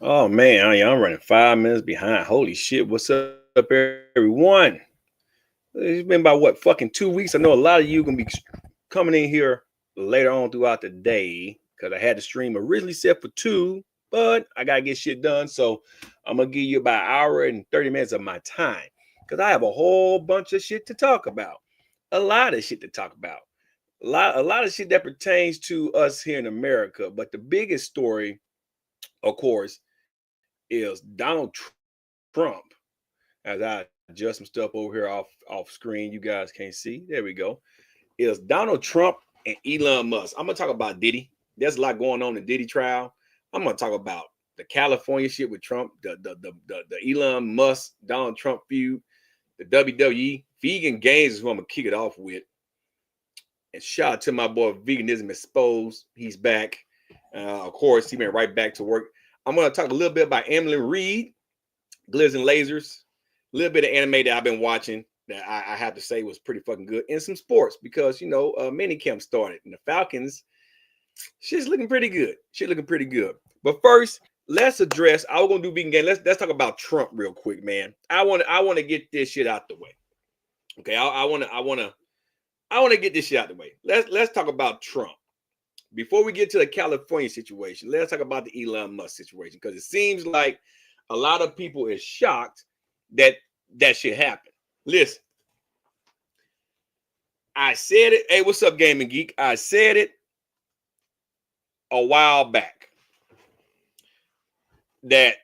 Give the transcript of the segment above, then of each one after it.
Oh man, I'm running 5 minutes behind. Holy shit! What's up, everyone? It's been about what fucking 2 weeks. I know a lot of you gonna be coming in here later on throughout the day because I had the stream originally set for 2, but I gotta get shit done. So I'm gonna give you about an hour and 30 minutes of my time because I have a whole bunch of shit to talk about. A lot of shit to talk about. A lot of shit that pertains to us here in America. But the biggest story, of course, is Donald Trump. As I adjust some stuff over here off screen, you guys can't see. There we go. Is Donald Trump and Elon Musk. I'm gonna talk about Diddy. There's a lot going on in the Diddy trial. I'm gonna talk about the California shit with Trump, the Elon Musk Donald Trump feud, the WWE vegan games is who I'm gonna kick it off with. And shout out to my boy Veganism Exposed. He's back. Of course, he went right back to work. I'm gonna talk a little bit about Emily Reed, Gliz and Lasers, a little bit of anime that I've been watching that I have to say was pretty fucking good, and some sports because mini camp started and the Falcons, shit's looking pretty good. Shit looking pretty good. But first, let's address. I was gonna do vegan game. Let's talk about Trump real quick, man. I want to get this shit out the way. Okay, I want to get this shit out the way. Let's talk about Trump. Before we get to the California situation, let's talk about the Elon Musk situation because it seems like a lot of people is shocked that that shit happened. Listen, I said it. Hey, what's up, Gaming Geek? I said it a while back that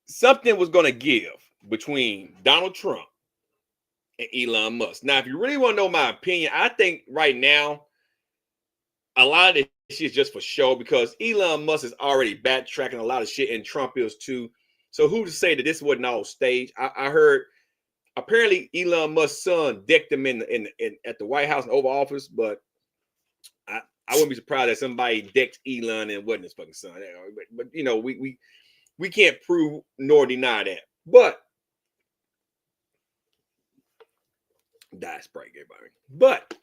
something was going to give between Donald Trump and Elon Musk. Now, if you really want to know my opinion, I think right now a lot of this shit is just for show because Elon Musk is already backtracking a lot of shit, and Trump is too. So who to say that this wasn't all staged? I heard apparently Elon Musk's son decked him in at the White House and Oval Office, but I wouldn't be surprised that somebody decked Elon and wasn't his fucking son. But we can't prove nor deny that. But die Sprite, everybody. But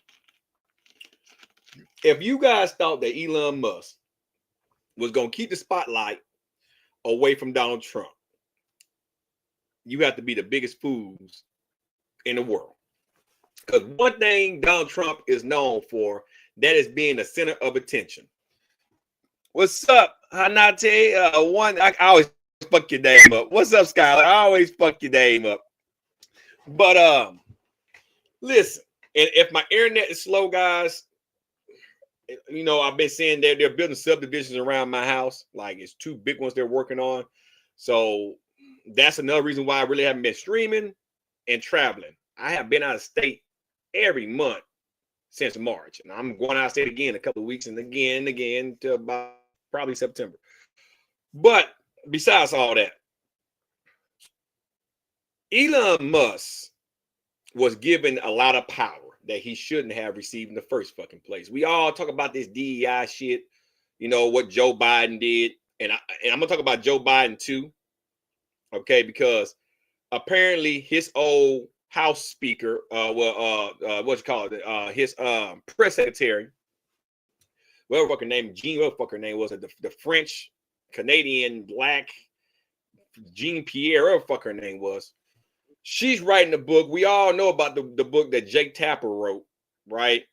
if you guys thought that Elon Musk was gonna keep the spotlight away from Donald Trump, you have to be the biggest fools in the world. Because one thing Donald Trump is known for, that is being the center of attention. What's up, Hanate? I always fuck your name up. What's up, Skyler? I always fuck your name up. But listen, and if my internet is slow, guys, I've been seeing they're building subdivisions around my house. Like it's 2 big ones they're working on. So that's another reason why I really haven't been streaming and traveling. I have been out of state every month since March, and I'm going out of state again in a couple of weeks, and again to about probably September. But besides all that, Elon Musk was given a lot of power that he shouldn't have received in the first fucking place. We all talk about this DEI shit, what Joe Biden did, and I'm gonna talk about Joe Biden too, okay? Because apparently his old House Speaker, what's it called? His press secretary, whatever fucking name, was it? The French Canadian black Jean Pierre, whatever fuck her name was. She's writing a book. We all know about the book that Jake Tapper wrote, right?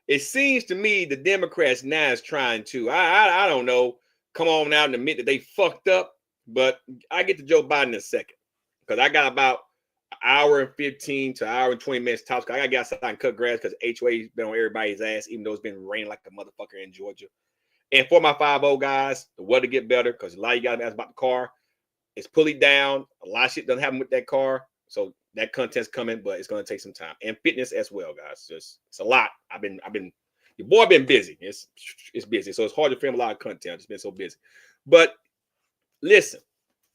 It seems to me the Democrats now is trying to, I don't know, come on out and admit that they fucked up. But I get to Joe Biden in a second because I got about an hour and 15 to an hour and 20 minutes tops. I got to get outside and cut grass because HOA's been on everybody's ass, even though it's been raining like a motherfucker in Georgia. And for my 5-0 guys, the weather get better because a lot of you guys ask about the car. It's pulley down. A lot of shit doesn't happen with that car. So that content's coming, but it's going to take some time. And fitness as well, guys. It's a lot. I've been your boy been busy. It's busy. So it's hard to film a lot of content. It's been so busy. But listen,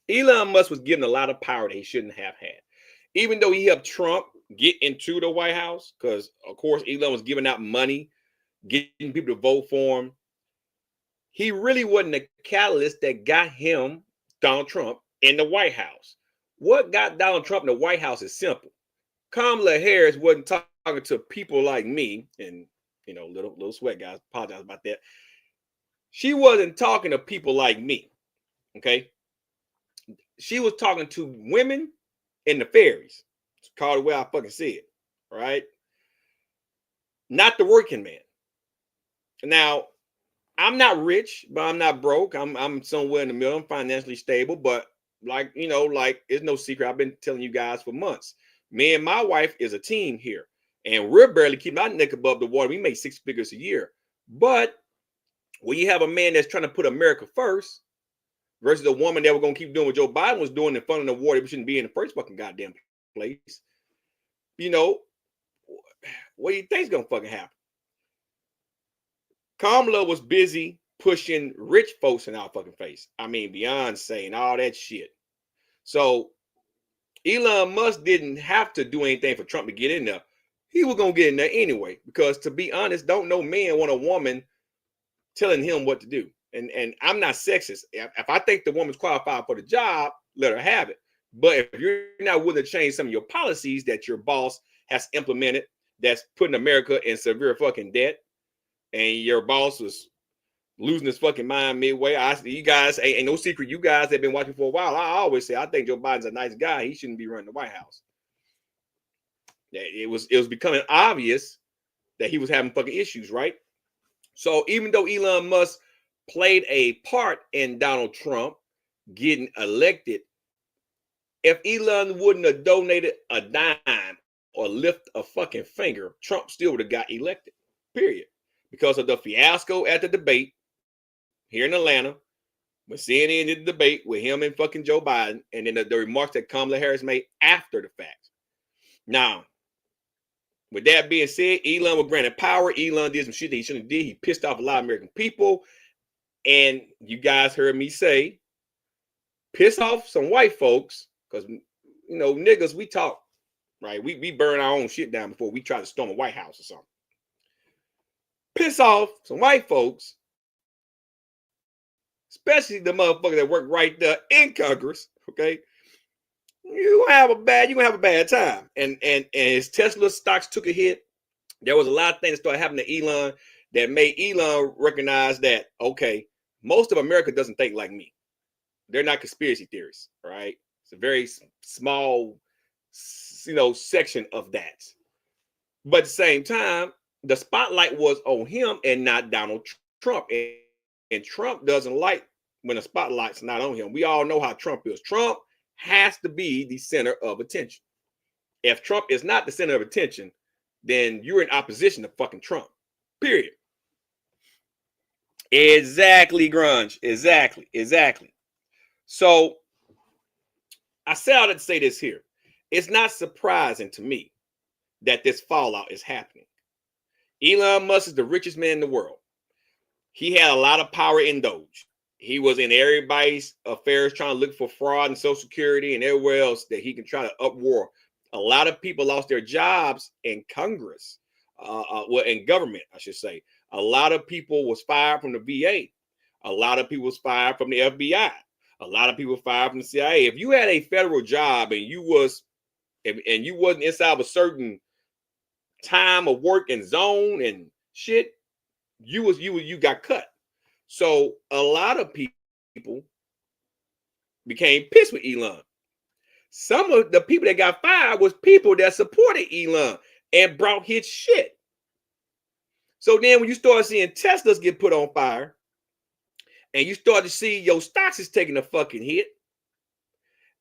Elon Musk was given a lot of power that he shouldn't have had. Even though he helped Trump get into the White House, because of course Elon was giving out money, getting people to vote for him. He really wasn't the catalyst that got him, Donald Trump, in the White House. What got Donald Trump in the White House is simple. Kamala Harris wasn't talking to people like me, and little sweat guys, apologize about that. She wasn't talking to people like me. Okay. she was talking to women in the ferries. It's called the way I fucking see it, right? Not the working man. Now, I'm not rich, but I'm not broke. I'm somewhere in the middle. I'm financially stable, but like it's no secret. I've been telling you guys for months. Me and my wife is a team here, and we're barely keeping our neck above the water. We make 6 figures a year, but when you have a man that's trying to put America first versus a woman that we're gonna keep doing what Joe Biden was doing in front of the water, we shouldn't be in the first fucking goddamn place. What do you think's gonna fucking happen? Kamala was busy pushing rich folks in our fucking face. I mean, Beyonce and all that shit. So Elon Musk didn't have to do anything for Trump to get in there. He was gonna get in there anyway, because to be honest, don't no man want a woman telling him what to do. And I'm not sexist. If I think the woman's qualified for the job, let her have it. But if you're not willing to change some of your policies that your boss has implemented, that's putting America in severe fucking debt, and your boss was losing his fucking mind midway. You guys ain't no secret. You guys have been watching for a while. I always say I think Joe Biden's a nice guy. He shouldn't be running the White House. It was becoming obvious that he was having fucking issues, right? So even though Elon Musk played a part in Donald Trump getting elected, if Elon wouldn't have donated a dime or lift a fucking finger, Trump still would have got elected, period. Because of the fiasco at the debate here in Atlanta, when CNN did the debate with him and fucking Joe Biden, and then the remarks that Kamala Harris made after the fact. Now, with that being said, Elon was granted power. Elon did some shit that he shouldn't have did. He pissed off a lot of American people. And you guys heard me say, piss off some white folks, because, niggas, we talk, right? We burn our own shit down before we try to storm a White House or something. Piss off some white folks, especially the motherfuckers that work right there in Congress, okay? You're gonna have a bad time. And as Tesla stocks took a hit, there was a lot of things that started happening to Elon that made Elon recognize that, okay, most of America doesn't think like me. They're not conspiracy theorists, right? It's a very small, section of that. But at the same time, the spotlight was on him and not Donald Trump. And Trump doesn't like when the spotlight's not on him. We all know how Trump is. Trump has to be the center of attention. If Trump is not the center of attention, then you're in opposition to fucking Trump. Period. Exactly, Grunge. Exactly. So I say all that to say this here. It's not surprising to me that this fallout is happening. Elon Musk is the richest man in the world. He had a lot of power in Doge. He was in everybody's affairs trying to look for fraud and Social Security and everywhere else that he can try to uproar. A lot of people lost their jobs in Congress, in government, I should say. A lot of people was fired from the VA. A lot of people was fired from the FBI. A lot of people fired from the CIA. If you had a federal job and you wasn't inside of a certain time of work and zone and shit, you got cut. So a lot of people became pissed with Elon. Some of the people that got fired was people that supported Elon and brought his shit. So then when you start seeing Teslas get put on fire and you start to see your stocks is taking a fucking hit,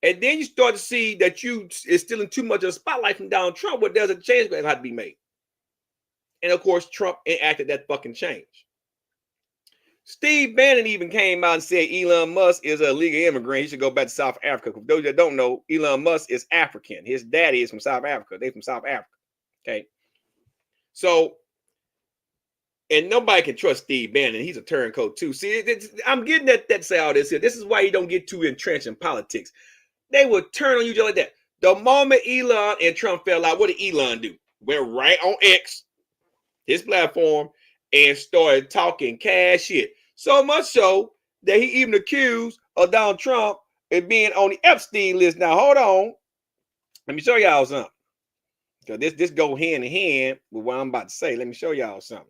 and then you start to see that you is stealing too much of the spotlight from Donald Trump, but there's a change that had to be made. And of course, Trump enacted that fucking change. Steve Bannon even came out and said Elon Musk is a illegal immigrant. He should go back to South Africa. For those that don't know, Elon Musk is African. His daddy is from South Africa. They're from South Africa. Okay. So, and nobody can trust Steve Bannon. He's a turncoat too. See, I'm getting that say all this here. This is why you don't get too entrenched in politics. They would turn on you just like that. The moment Elon and Trump fell out, what did Elon do? Went right on X, his platform, and started talking cash shit. So much so that he even accused of Donald Trump of being on the Epstein list. Now, hold on. Let me show y'all something. Because this go hand in hand with what I'm about to say. Let me show y'all something.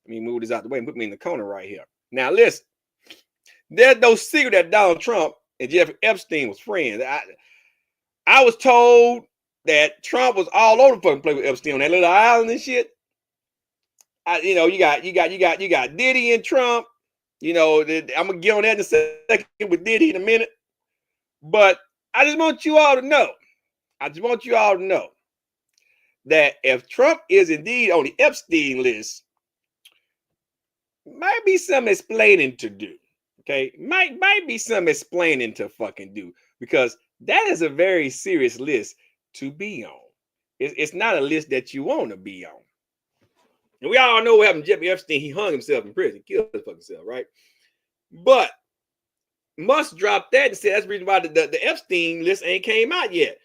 Let me move this out the way and put me in the corner right here. Now, listen. There's no secret that Donald Trump and Jeffrey Epstein was friends. I was told that Trump was all over the fucking place with Epstein on that little island and shit. You got Diddy and Trump. I'm gonna get on that in a second with Diddy in a minute. But I just want you all to know. That if Trump is indeed on the Epstein list, might be some explaining to do. Okay, might be some explaining to fucking do, because that is a very serious list to be on. It's not a list that you want to be on. And we all know what happened to Jeffrey Epstein. He hung himself in prison, killed his fucking self, right? But Musk dropped that and said that's the reason why the Epstein list ain't came out yet.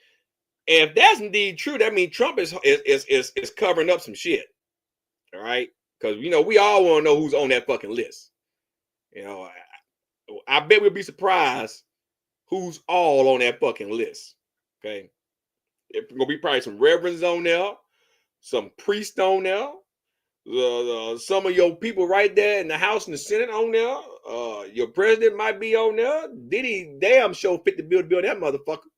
And if that's indeed true, that means Trump is covering up some shit. All right. Because we all want to know who's on that fucking list. I bet we'll be surprised who's all on that fucking list. Okay. It's gonna be probably some reverends on there, some priests on there, some of your people right there in the House and the Senate on there. Your president might be on there. Diddy damn sure fit the bill to be on that motherfucker.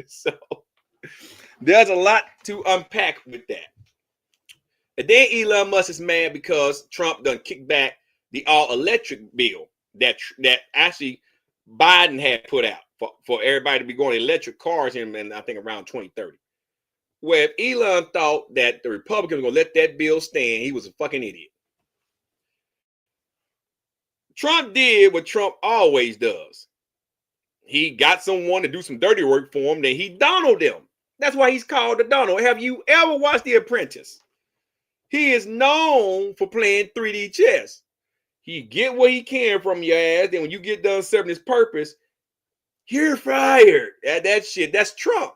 So there's a lot to unpack with that. And then Elon Musk is mad because Trump done kicked back the all-electric bill that actually Biden had put out for everybody to be going electric cars in I think around 2030. Where if Elon thought that the Republicans were going to let that bill stand, he was a fucking idiot. Trump did what Trump always does. He got someone to do some dirty work for him, then he Donald them. That's why he's called the Donald. Have you ever watched The Apprentice? He is known for playing 3D chess. He get what he can from your ass, then when you get done serving his purpose, you're fired. That shit, that's Trump.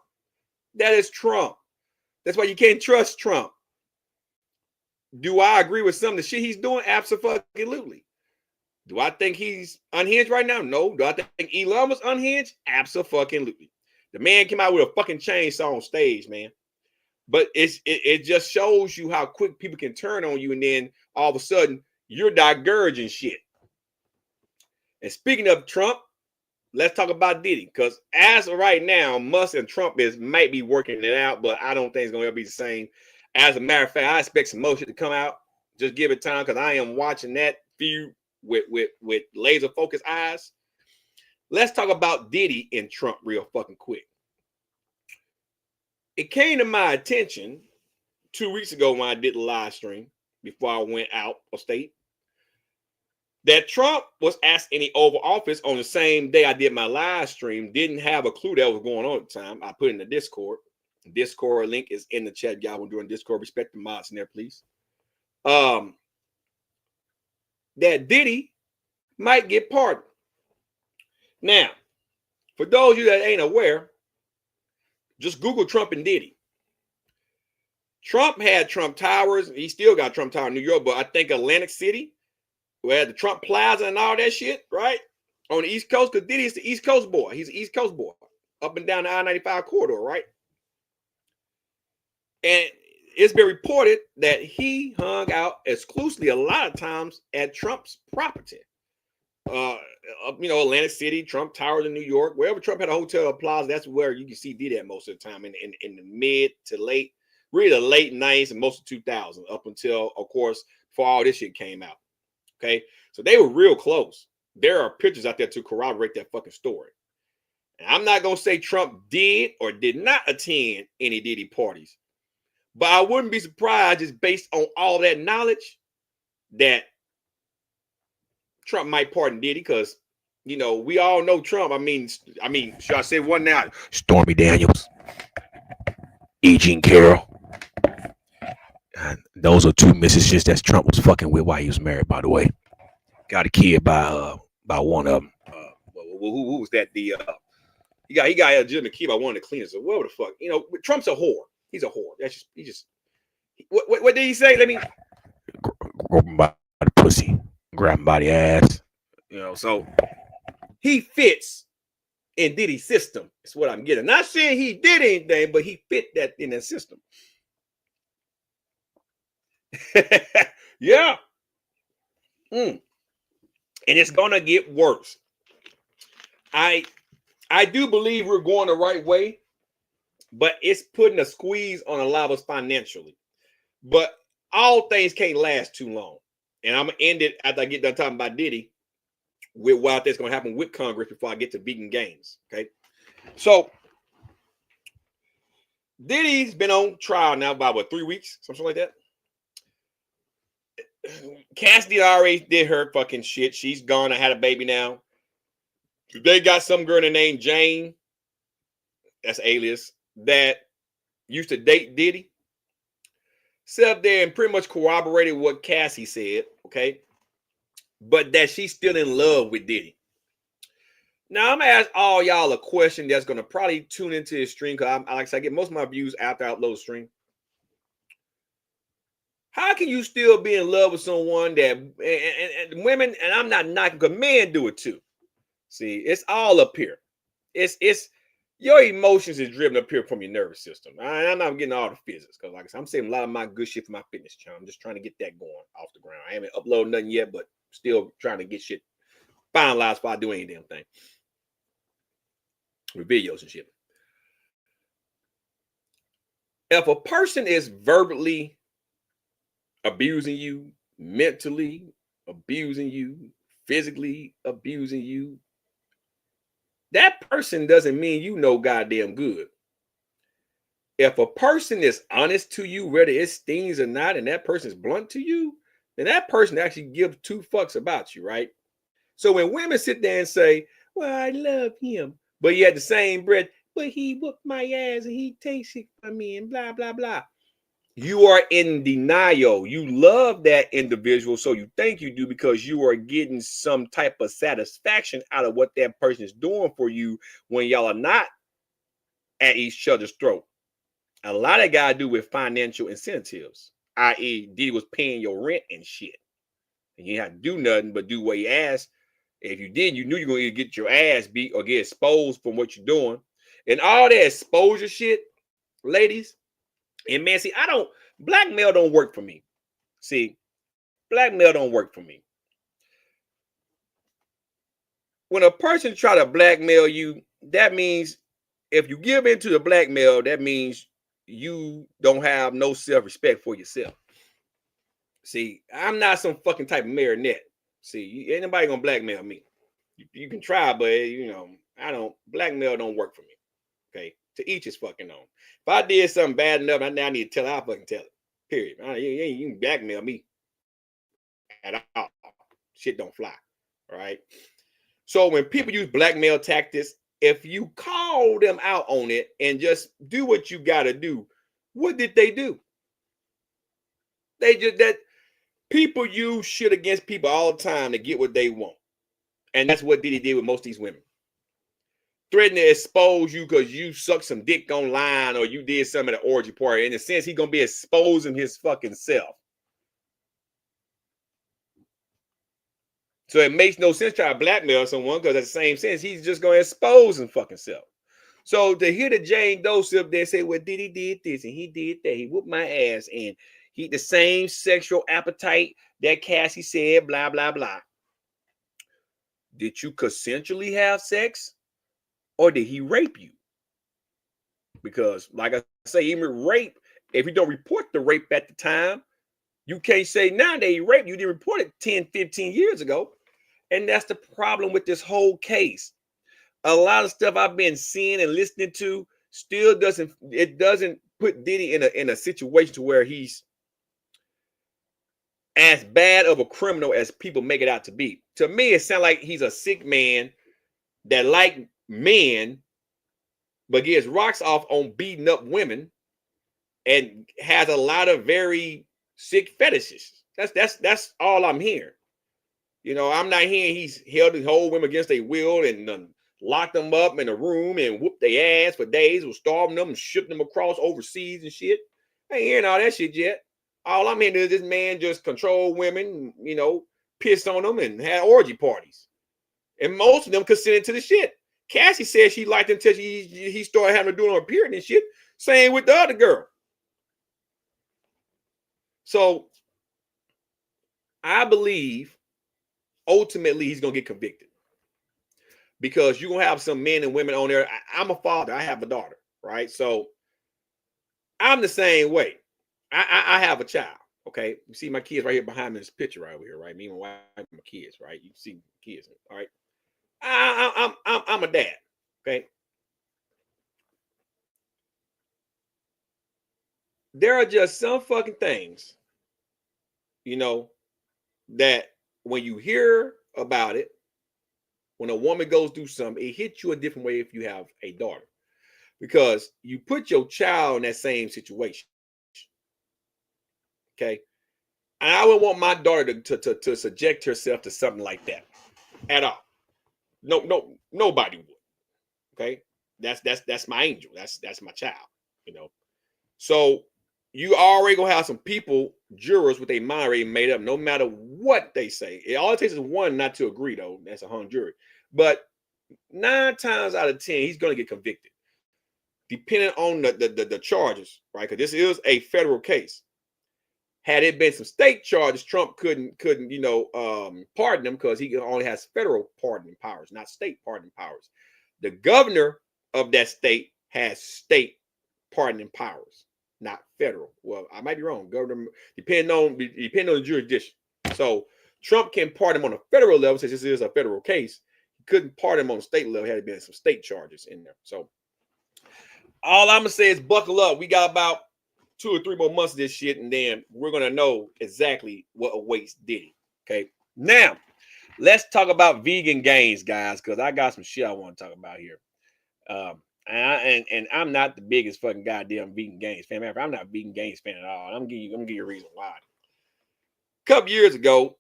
That is Trump. That's why you can't trust Trump. Do I agree with some of the shit he's doing? Absolutely. Do I think he's unhinged right now? No. Do I think Elon was unhinged? Absolutely. The man came out with a fucking chainsaw on stage, man. But it just shows you how quick people can turn on you, and then all of a sudden you're diverging shit. And speaking of Trump, let's talk about Diddy, because as of right now, Musk and Trump might be working it out, but I don't think it's going to be the same. As a matter of fact, I expect some more shit to come out. Just give it time, because I am watching that feud with laser focused eyes. Let's talk about Diddy and Trump real fucking quick. It came to my attention 2 weeks ago when I did the live stream before I went out of state that Trump was asked in the Oval Office on the same day I did my live stream. Didn't have a clue that was going on at the time. I put it in the Discord. The Discord link is in the chat. Y'all want to do in Discord. Respect the mods in there, please. That Diddy might get pardoned. Now, for those of you that ain't aware, just Google Trump and Diddy. Trump had Trump Towers. He still got Trump Tower in New York, but I think Atlantic City, where the Trump Plaza and all that shit, right? On the East Coast, because Diddy's the East Coast boy. He's an East Coast boy. Up and down the I-95 corridor, right? And it's been reported that he hung out exclusively a lot of times at Trump's property. Atlantic City, Trump Towers in New York, wherever Trump had a hotel or plaza, that's where you can see Diddy at most of the time in the mid to late, really the late 90s and most of 2000s, up until, of course, before all this shit came out. Okay, so they were real close. There are pictures out there to corroborate that fucking story. And I'm not gonna say Trump did or did not attend any Diddy parties, but I wouldn't be surprised, just based on all that knowledge, that Trump might pardon Diddy, because we all know Trump. I mean, should I say one now? Stormy Daniels, E. Jean Carroll. And those are two mistresses that Trump was fucking with while he was married, by the way. Got a kid by one of them. Who was that? He got a legitimate kid by one of the cleaners. So whatever the fuck. Trump's a whore. He's a whore. What did he say? Let me grab him by the pussy, grab him by the ass. So he fits in Diddy's system. That's what I'm getting. Not saying he did anything, but he fit that in that system. Yeah. And it's gonna get worse. I do believe we're going the right way, but it's putting a squeeze on a lot of us financially. But all things can't last too long. And I'm gonna end it after I get done talking about Diddy with what that's gonna happen with Congress before I get to vegan games. Okay. So Diddy's been on trial now about what, 3 weeks, something like that. Cassidy already did her fucking shit. She's gone. I had a baby now. They got some girl named Jane, that's alias, that used to date Diddy. Sat up there and pretty much corroborated what Cassie said, okay? But that she's still in love with Diddy. Now, I'm going to ask all y'all a question that's going to probably tune into this stream because like I said, I get most of my views after I upload the stream. How can you still be in love with someone that, and women, and I'm not knocking, because men do it too. See, it's all up here. It's your emotions is driven up here from your nervous system. I'm not getting all the physics because, like I said, I'm saying a lot of my good shit for my fitness channel. I'm just trying to get that going off the ground. I haven't uploaded nothing yet, but still trying to get shit finalized before I do any damn thing with videos and shit. If a person is verbally abusing you, mentally abusing you, physically abusing you, that person doesn't mean you know goddamn good. If a person is honest to you, whether it stings or not, and that person is blunt to you, then that person actually gives two fucks about you, right? So when women sit there and say, well, I love him, but yet the same breath, but he whooped my ass and he takes it from me and blah, blah, blah. You are in denial. You love that individual, so you think you do because you are getting some type of satisfaction out of what that person is doing for you when y'all are not at each other's throat. A lot of guys do with financial incentives, i.e., Diddy was paying your rent and shit. And you had to do nothing but do what he asked. If you did, you knew you were going to get your ass beat or get exposed from what you're doing. And all that exposure shit, ladies, and man, see, blackmail don't work for me. See, blackmail don't work for me. When a person try to blackmail you, that means if you give into the blackmail, that means you don't have no self-respect for yourself. See, I'm not some fucking type of marionette. See, anybody gonna blackmail me. You can try, but I don't, blackmail don't work for me. Okay, to each his fucking own. If I did something bad enough, I now need to tell it, I'll fucking tell it. Period. You can blackmail me at all. Shit don't fly. All right. So when people use blackmail tactics, if you call them out on it and just do what you gotta do, what did they do? People use shit against people all the time to get what they want. And that's what Diddy did with most of these women. Threatening to expose you because you sucked some dick online or you did something at an orgy party. In a sense, he's going to be exposing his fucking self. So it makes no sense to try to blackmail someone because at the same sense, he's just going to expose his fucking self. So to hear the Jane Doe up there say, well, Diddy did this and he did that. He whooped my ass and he the same sexual appetite that Cassie said, blah, blah, blah. Did you consensually have sex or did he rape you? Because like I say, even rape, if you don't report the rape at the time, you can't say now that he raped you. You didn't report it 10, 15 years ago. And that's the problem with this whole case. A lot of stuff I've been seeing and listening to still doesn't put Diddy in a situation to where he's as bad of a criminal as people make it out to be. To me, it sounds like he's a sick man that like men, but gets rocks off on beating up women and has a lot of very sick fetishes. That's all I'm hearing. I'm not hearing he's held his whole women against their will and locked them up in a room and whooped their ass for days, was starving them and shipped them across overseas and shit. I ain't hearing all that shit yet. All I'm hearing is this man just controlled women, pissed on them and had orgy parties. And most of them consented to the shit. Cassie said she liked him until he started having to do it on her period and shit. Same with the other girl. So I believe ultimately he's going to get convicted. because you're gonna have some men and women on there. I'm a father, I have a daughter, right? So I'm the same way. I have a child. Okay, you see my kids right here behind me in this picture right over here, right? Me and my wife, and my kids, right? You see kids, all right? I'm a dad. Okay, there are just some fucking things, you know, that when you hear about it, when a woman goes through something, it hits you a different way if you have a daughter, because you put your child in that same situation. Okay, and I would want my daughter to subject herself to something like that at all. No, nobody would. Okay, that's my angel. That's my child. You know, so you already gonna have some people, jurors, with their mind already made up. No matter what they say, it all it takes is one not to agree, though. That's a hung jury. But 9 times out of 10, he's gonna get convicted, depending on the charges, right? Because this is a federal case. Had it been some state charges, Trump couldn't pardon him because he only has federal pardoning powers, not state pardoning powers. The governor of that state has state pardoning powers, not federal. Well, I might be wrong. Governor, depending on the jurisdiction. So Trump can pardon him on a federal level, since this is a federal case. He couldn't pardon him on a state level. Had it been some state charges in there. So all I'm gonna say is buckle up. We got about 2 or 3 more months of this shit, and then we're gonna know exactly what awaits Diddy. Okay. Now, let's talk about vegan gains, guys, because I got some shit I want to talk about here. And I'm not the biggest fucking goddamn vegan gains fan. I'm not a vegan gains fan at all. I'm gonna give you a reason why. A couple years ago,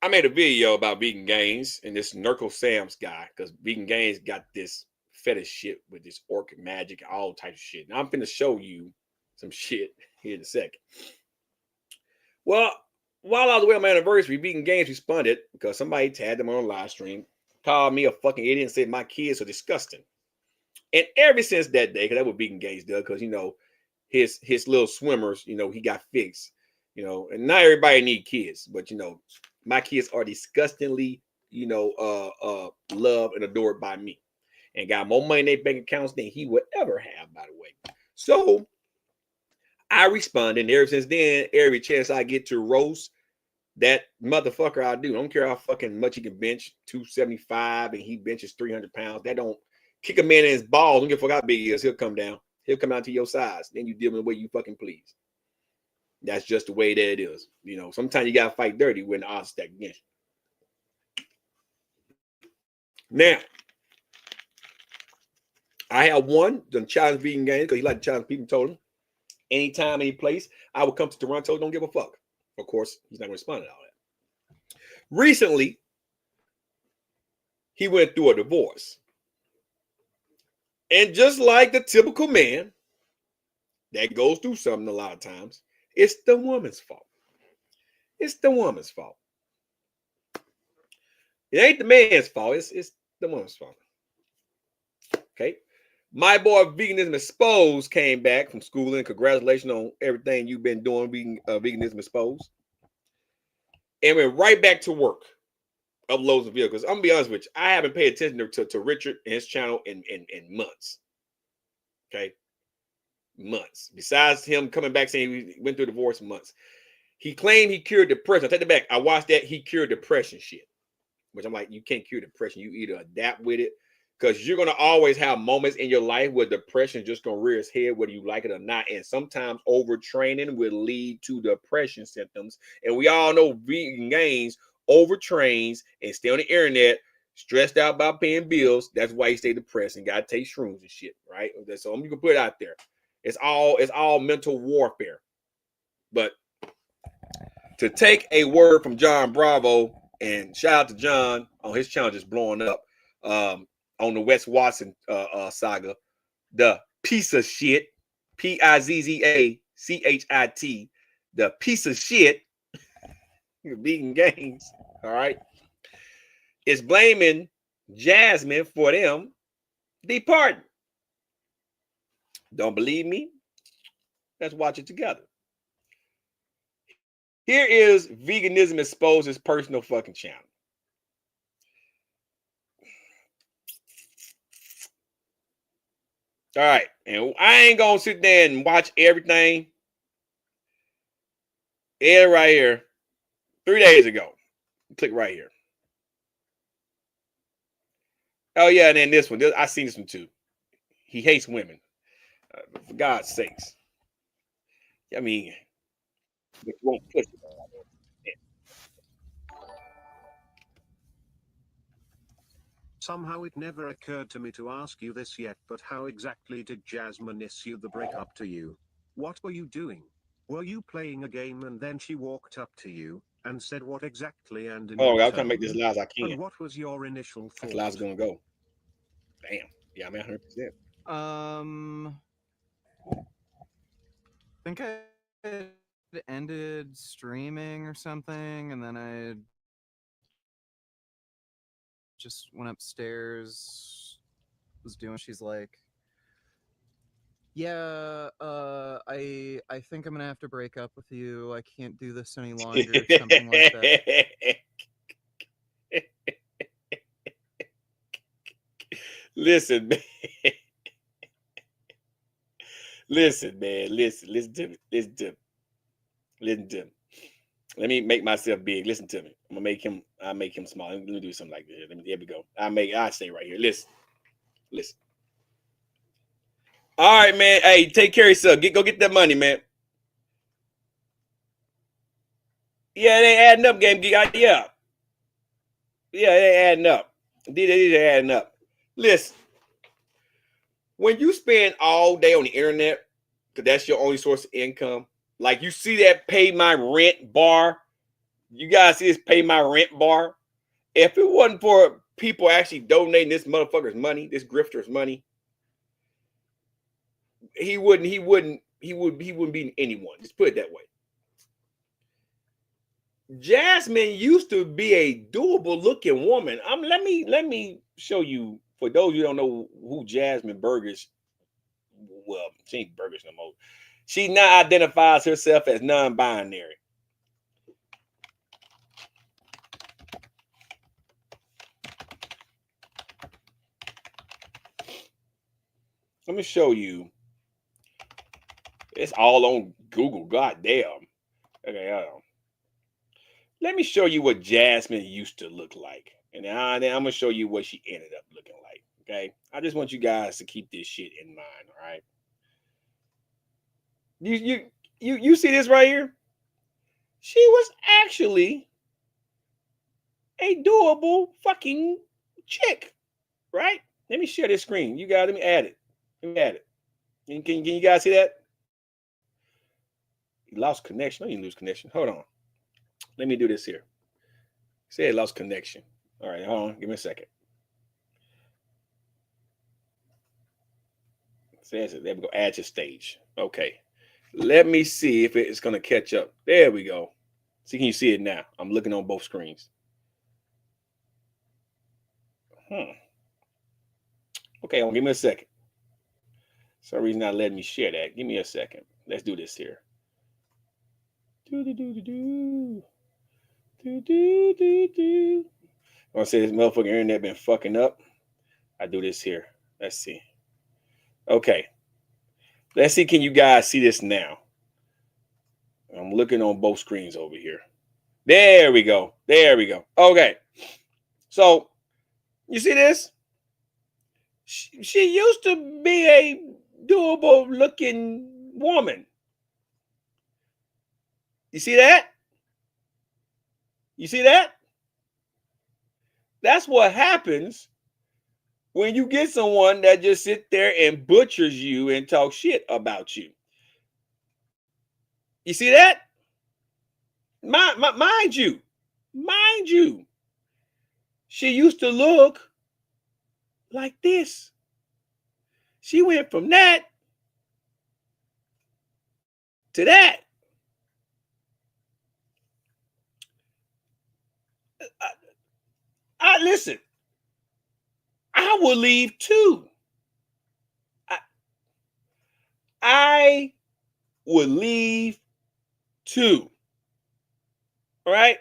I made a video about vegan gains and this Nurko Sam's guy, because vegan gains got this fetish shit with this orchid magic, all types of shit. Now I'm finna show you some shit here in a second. Well, while I was away on my anniversary, vegan gains responded because somebody tagged them on a live stream, called me a fucking idiot, and said my kids are disgusting. And ever since that day, because that what vegan gains does, because his little swimmers, he got fixed, and not everybody need kids, but my kids are disgustingly, loved and adored by me, and got more money in their bank accounts than he would ever have, by the way. So I responded, and ever since then, every chance I get to roast that motherfucker, I do. I don't care how fucking much he can bench, 275, and he benches 300 pounds. That don't kick a man in his balls. Don't give a fuck how big he is. He'll come down. He'll come down to your size. Then you deal with the way you fucking please. That's just the way that it is. Sometimes you gotta fight dirty when the odds stack against you. Now, I have one done challenge vegan games because he like to challenge people. Told him anytime, any place, I would come to Toronto. Don't give a fuck. Of course, he's not gonna respond to all that. Recently, he went through a divorce. And just like the typical man that goes through something a lot of times, it's the woman's fault. It's the woman's fault. It ain't the man's fault. It's the woman's fault. Okay. My boy Veganism Exposed came back from school, and congratulations on everything you've been doing, Veganism Exposed. And went right back to work. Uploads of videos. I'm gonna be honest with you, I haven't paid attention to Richard and his channel in months. Okay, months. Besides him coming back saying he went through divorce, months. He claimed he cured depression. I take it back. I watched that. He cured depression shit, which I'm like, you can't cure depression. You either adapt with it, because you're gonna always have moments in your life where depression is just gonna rear its head, whether you like it or not. And sometimes overtraining will lead to depression symptoms. And we all know vegan gains overtrains and stay on the internet, stressed out about paying bills. That's why he stay depressed and gotta take shrooms and shit, right? So I'm gonna put it out there. It's all mental warfare. But to take a word from John Bravo, and shout out to John on his channel just blowing up on the Wes Watson saga, the piece of shit, Pizzachit, the piece of shit, vegan gains, all right, is blaming Jasmine for them departing. Don't believe me? Let's watch it together. Here is Veganism Exposed's personal fucking channel. All right. And I ain't gonna sit there and watch everything. It right here. 3 days ago. Click right here. Oh yeah, and then this one. I seen this one too. He hates women. For God's sakes. I mean, you won't push it. Somehow it never occurred to me to ask you this yet, but how exactly did Jasmine issue the breakup to you? What were you doing? Were you playing a game and then she walked up to you and said what exactly, and in Oh, I'm trying to make this return? as loud as I can. And what was your initial That's as loud as it's thought? gonna go. Damn. Yeah, I'm at 100%. I think I had ended streaming or something, and then I just went upstairs, was doing. She's like, "Yeah, I think I'm gonna have to break up with you. I can't do this any longer," something like that. Listen, man. Listen, man. Listen to me. Listen to me. Listen to me. Let me make myself big. Listen to me. I'm gonna make him. I'll make him small. Let me do something like this. There we go. I stay right here. Listen. Listen. All right, man. Hey, take care of yourself. Go get that money, man. Yeah, they adding up, game geek. Yeah. Yeah, they adding up. These are adding up. Listen, when you spend all day on the internet, because that's your only source of income, like you see that pay my rent bar, you guys see this pay my rent bar. If it wasn't for people actually donating this motherfucker's money, this grifter's money, he wouldn't be anyone. Just put it that way. Jasmine used to be a doable looking woman. Let me show you, for those who don't know who Jasmine Burgess. Well, she ain't Burgess no more. She now identifies herself as non-binary. Let me show you. It's all on Google. God damn. Okay, let me show you what Jasmine used to look like. And then I'm going to show you what she ended up looking like. Okay. I just want you guys to keep this shit in mind. All right. You see this right here? She was actually a doable fucking chick. Right? Let me share this screen. You guys, let me add it. Let me add it. Can you guys see that? He lost connection. I didn't lose connection. Hold on. Let me do this here. Say it lost connection. All right, hold on. Give me a second. Says it. There we go. Add to stage. Okay. Let me see if it's going to catch up. There we go. See, can you see it now? I'm looking on both screens. Okay, give me a second. For some reason not letting me share that. Give me a second. Let's do this here. Do. I want to say this motherfucking internet been fucking up. I do this here. Let's see. Okay. Let's see. Can you guys see this now? I'm looking on both screens over here. There we go. There we go. Okay. So, you see this? She used to be a doable looking woman. You see that? You see that? That's what happens when you get someone that just sit there and butchers you and talk shit about you. You see that? Mind you, she used to look like this. She went from that to that. I listen. I would leave too. I would leave too. All right.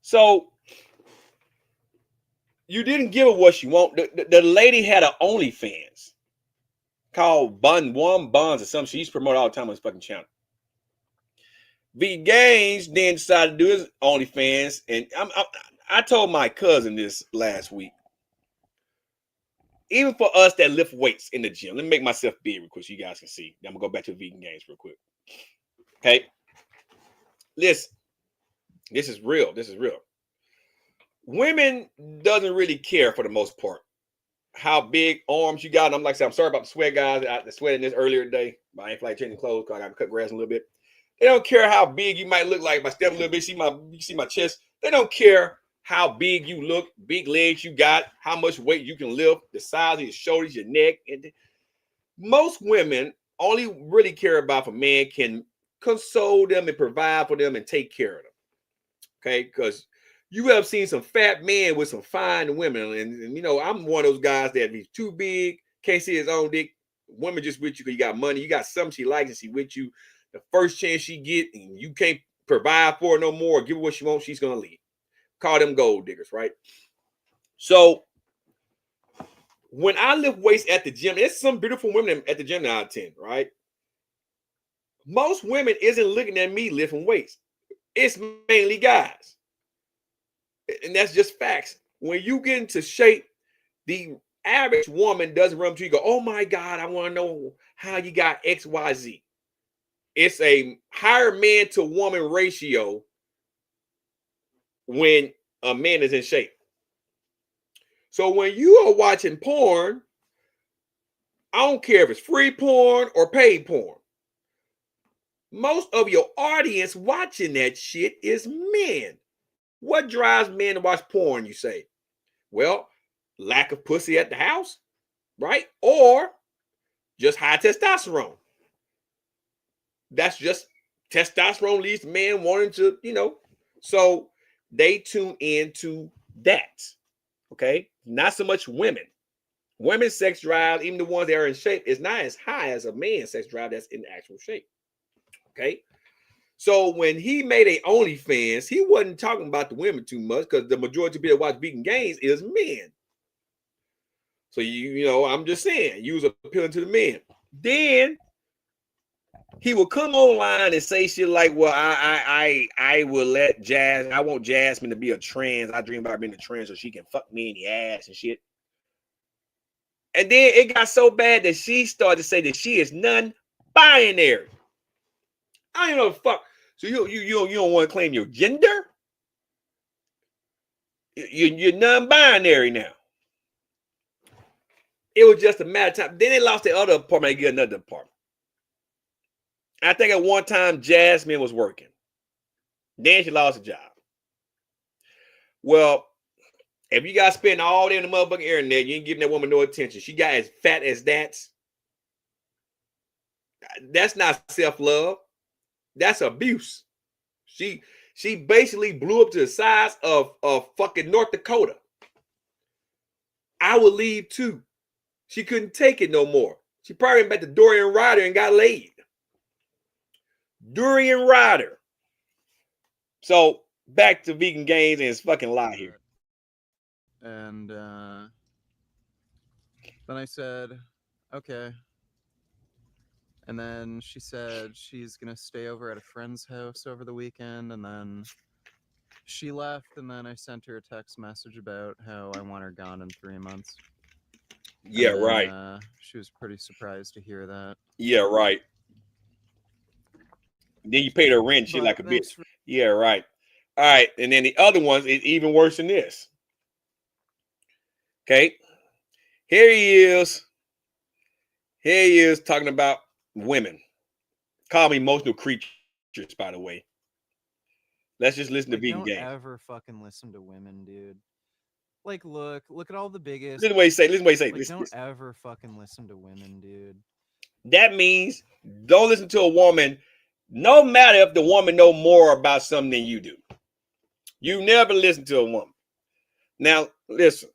So you didn't give her what she wanted. The lady had an OnlyFans. called Bun One Buns or something. She used to promote all the time on his fucking channel. V Gaines then decided to do his OnlyFans, and I told my cousin this last week. Even for us that lift weights in the gym, let me make myself big real quick so you guys can see. I'm gonna go back to Vegan Games real quick. Okay, listen, this is real. This is real. Women doesn't really care for the most part how big arms you got. And I'm like, I'm sorry about the sweat, guys. I sweated this earlier today, but I ain't feel like changing clothes because I got to cut grass a little bit. They don't care how big you might look like. If I step a little bit, you see my chest. They don't care how big you look, big legs you got, how much weight you can lift, the size of your shoulders, your neck. And most women only really care about if a man can console them and provide for them and take care of them. Okay, because you have seen some fat men with some fine women, and you know I'm one of those guys that if he's too big, can't see his own dick. Women just with you because you got money, you got something she likes, and she with you. The first chance she get, and you can't provide for her no more, give her what she wants, she's gonna leave. Call them gold diggers, right? So when I lift weights at the gym, there's some beautiful women at the gym that I attend, right? Most women isn't looking at me lifting weights. It's mainly guys. And that's just facts. When you get into shape, the average woman doesn't run to you and go, oh my God, I want to know how you got XYZ. It's a higher man to woman ratio when a man is in shape. So when you are watching porn, I don't care if it's free porn or paid porn. Most of your audience watching that shit is men. What drives men to watch porn, you say? Well, lack of pussy at the house, right? Or just high testosterone. That's just testosterone leads to men wanting to, so they tune into that. Okay. Not so much women. Women's sex drive, even the ones that are in shape, is not as high as a man's sex drive that's in actual shape. Okay. So when he made a OnlyFans, he wasn't talking about the women too much because the majority of people that watch Vegan Games is men. So I'm just saying, you was appealing to the men. Then he will come online and say shit like, "Well, I will let I want Jasmine to be a trans. I dream about being a trans so she can fuck me in the ass and shit." And then it got so bad that she started to say that she is non-binary. I don't know the fuck. So you don't want to claim your gender? You're non-binary now. It was just a matter of time. Then they lost the other apartment. They get another apartment. I think at one time Jasmine was working. Then she lost a job. Well, if you guys spend all day on the motherfucking internet, you ain't giving that woman no attention. She got as fat as that. That's not self-love. That's abuse. She basically blew up to the size of fucking North Dakota. I would leave too. She couldn't take it no more. She probably went back to Dorian Ryder and got laid. Dorian Ryder. So back to Vegan Games and his fucking lie here. And then I said, okay. And then she said she's going to stay over at a friend's house over the weekend. And then she left. And then I sent her a text message about how I want her gone in 3 months. Yeah, then, right. She was pretty surprised to hear that. Yeah, right. Then you paid her rent, shit like a bitch. Yeah, right. All right. And then the other ones is even worse than this. Okay. Here he is. Here he is talking about women. Call me emotional creatures, by the way. Let's just listen to Vegan Games. Don't ever fucking listen to women, dude. Like, look at all the biggest. Listen to what he say. Listen to what he say. Like, don't ever fucking listen to women, dude. That means don't listen to a woman, no matter if the woman know more about something than you do. You never listen to a woman. Now, listen.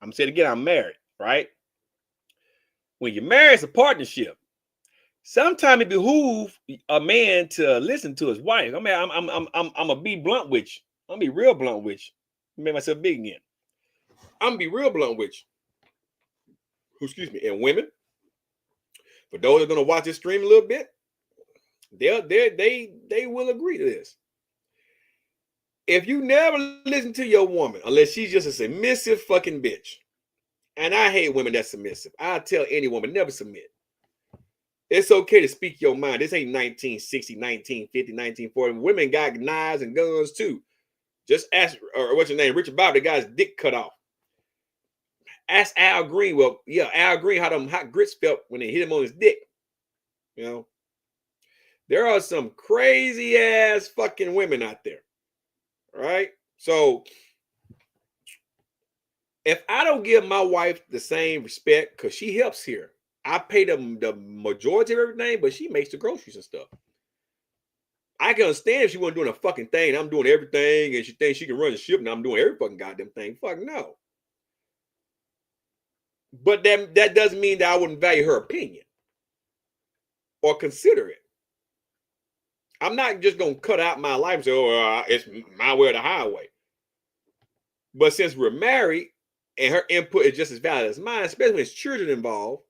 I'm saying again, I'm married, right? When you're married, it's a partnership. Sometimes it behooves a man to listen to his wife. I mean, I'm gonna be blunt with you. I'm gonna be real blunt with you. Make myself big again. I'm gonna be real blunt with you. Excuse me. And women, For those that are gonna watch this stream a little bit, they will agree to this. If you never listen to your woman, unless she's just a submissive fucking bitch, and I hate women that's submissive. I tell any woman, never submit. It's okay to speak your mind. This ain't 1960, 1950, 1940. Women got knives and guns too. Just ask, or what's your name? Richard Bobby, the guy's dick cut off. Ask Al Green. Well, yeah, Al Green, how them hot grits felt when they hit him on his dick. You know, there are some crazy ass fucking women out there. Right? So if I don't give my wife the same respect, because she helps here, I pay the majority of everything, but she makes the groceries and stuff. I can understand if she wasn't doing a fucking thing, I'm doing everything, and she thinks she can run the ship, and I'm doing every fucking goddamn thing. Fuck no. But that doesn't mean that I wouldn't value her opinion or consider it. I'm not just going to cut out my life and say, oh, it's my way or the highway. But since we're married and her input is just as valid as mine, especially when there's children involved,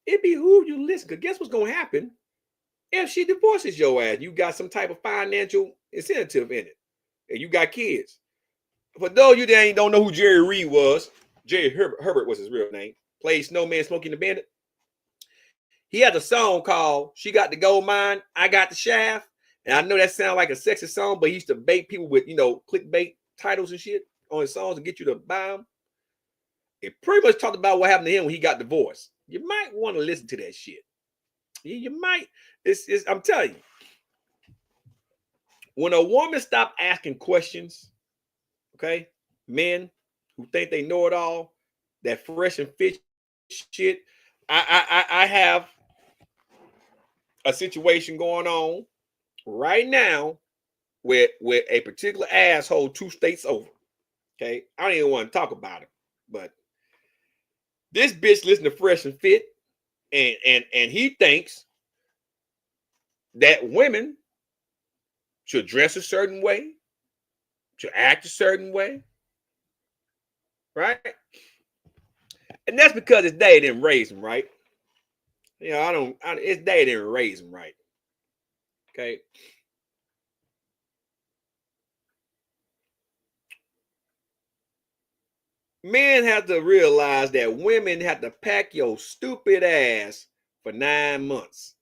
it behooves you to listen. Because guess what's going to happen? If she divorces your ass, you got some type of financial incentive in it. And you got kids. For those of you that don't know who Jerry Reed was, Jerry Herbert was his real name, played Snowman, Smokey and the Bandit. He had a song called She Got the Gold Mine, I Got the Shaft. And I know that sounds like a sexy song, but he used to bait people with, clickbait titles and shit on his songs to get you to buy them. It pretty much talked about what happened to him when he got divorced. You might want to listen to that shit. You might. I'm telling you. When a woman stops asking questions, okay, men who think they know it all, that fresh and fit shit. I have a situation going on right now with a particular asshole 2 states over. Okay, I don't even want to talk about it, but this bitch listen to Fresh and Fit, and he thinks that women should dress a certain way, should act a certain way, right? And that's because his dad didn't raise him right. His dad didn't raise him right. Okay. Men have to realize that women have to pack your stupid ass for 9 months.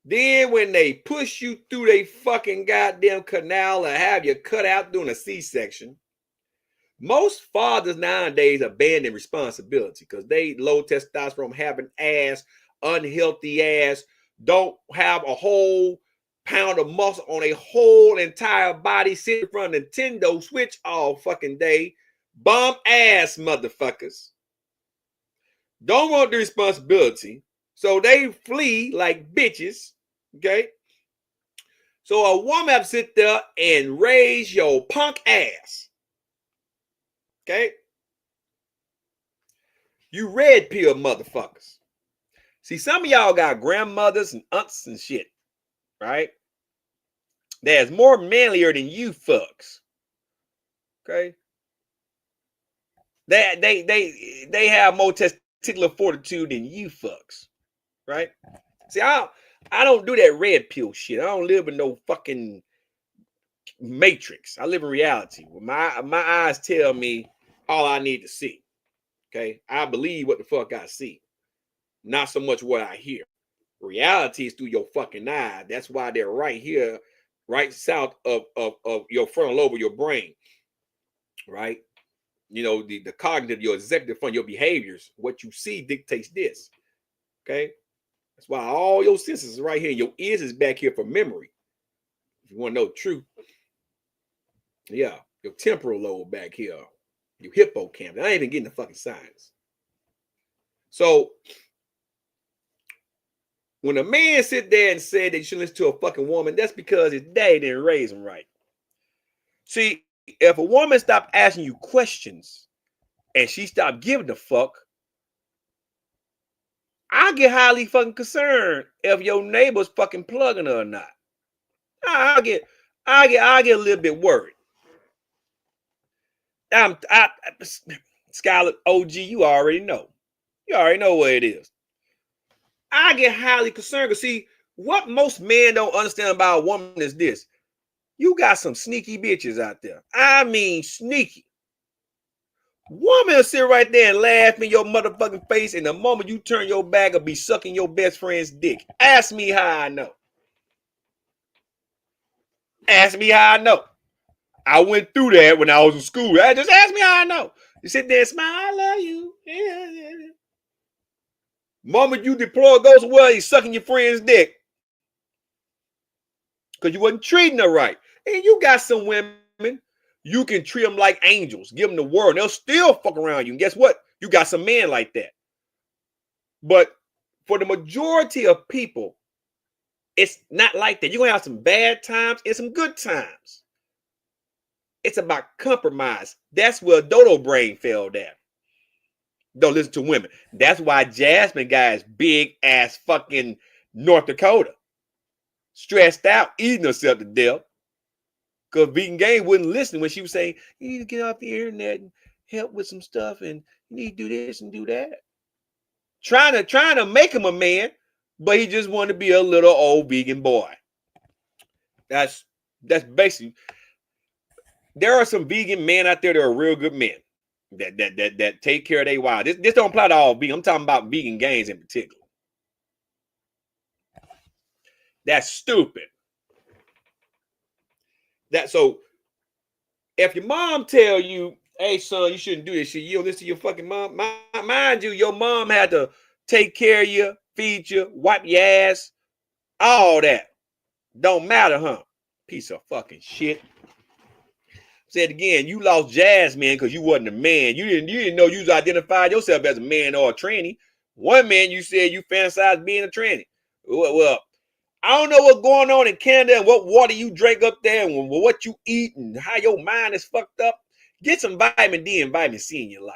Then when they push you through they fucking goddamn canal or have you cut out doing a C-section, most fathers nowadays abandon responsibility because they low testosterone, having ass, unhealthy ass, don't have a whole pound of muscle on a whole entire body, sitting in front of Nintendo Switch all fucking day. Bum ass motherfuckers. Don't want the responsibility. So they flee like bitches. Okay. So a woman have to sit there and raise your punk ass. Okay. You red pill motherfuckers. See, some of y'all got grandmothers and aunts and shit, right? That's more manlier than you fucks. Okay. They have more testicular fortitude than you fucks. Right? See, I don't do that red pill shit. I don't live in no fucking matrix. I live in reality. My eyes tell me all I need to see. Okay. I believe what the fuck I see. Not so much what I hear. Reality is through your fucking eye. That's why they're right here, right south of your frontal lobe of your brain. Right? The cognitive, your executive function, your behaviors, what you see dictates this. Okay. That's why all your senses are right here. Your ears is back here for memory. If you want to know the truth. Yeah. Your temporal lobe back here. Your hippocampus. I ain't even getting the fucking science. So when a man sit there and say that you should listen to a fucking woman, that's because his daddy didn't raise him right. See, if a woman stopped asking you questions and she stopped giving a fuck, I get highly fucking concerned if your neighbor's fucking plugging her or not. I get a little bit worried. Scarlett OG, you already know. You already know what it is. I get highly concerned because see, what most men don't understand about a woman is this. You got some sneaky bitches out there. I mean sneaky. Woman will sit right there and laugh in your motherfucking face, and the moment you turn your back, will be sucking your best friend's dick. Ask me how I know. Ask me how I know. I went through that when I was in school. Just ask me how I know. You sit there and smile, I love you. Yeah. Moment you deploy goes well, he's sucking your friend's dick. Because you wasn't treating her right. And you got some women, you can treat them like angels, give them the world, and they'll still fuck around you. And guess what? You got some men like that. But for the majority of people, it's not like that. You're going to have some bad times and some good times. It's about compromise. That's where Dodo Brain fell down. Don't listen to women. That's why Jasmine got his big ass fucking North Dakota. Stressed out, eating herself to death. Because Vegan Game wouldn't listen when she was saying, you need to get off the internet and help with some stuff, and you need to do this and do that. Trying to make him a man, but he just wanted to be a little old vegan boy. That's basically. There are some vegan men out there that are real good men that take care of their wives. This don't apply to all vegan. I'm talking about Vegan Games in particular. That's stupid. So if your mom tell you, hey son, you shouldn't do this shit, you don't listen to your fucking mom. Mind you, your mom had to take care of you, feed you, wipe your ass, all that. Don't matter, huh? Piece of fucking shit. Said again, you lost Jasmine because you wasn't a man. You didn't know you identified yourself as a man or a tranny. One man you said you fantasized being a tranny. Well, I don't know what's going on in Canada and what water you drink up there and what you eat and how your mind is fucked up. Get some vitamin D and vitamin C in your life.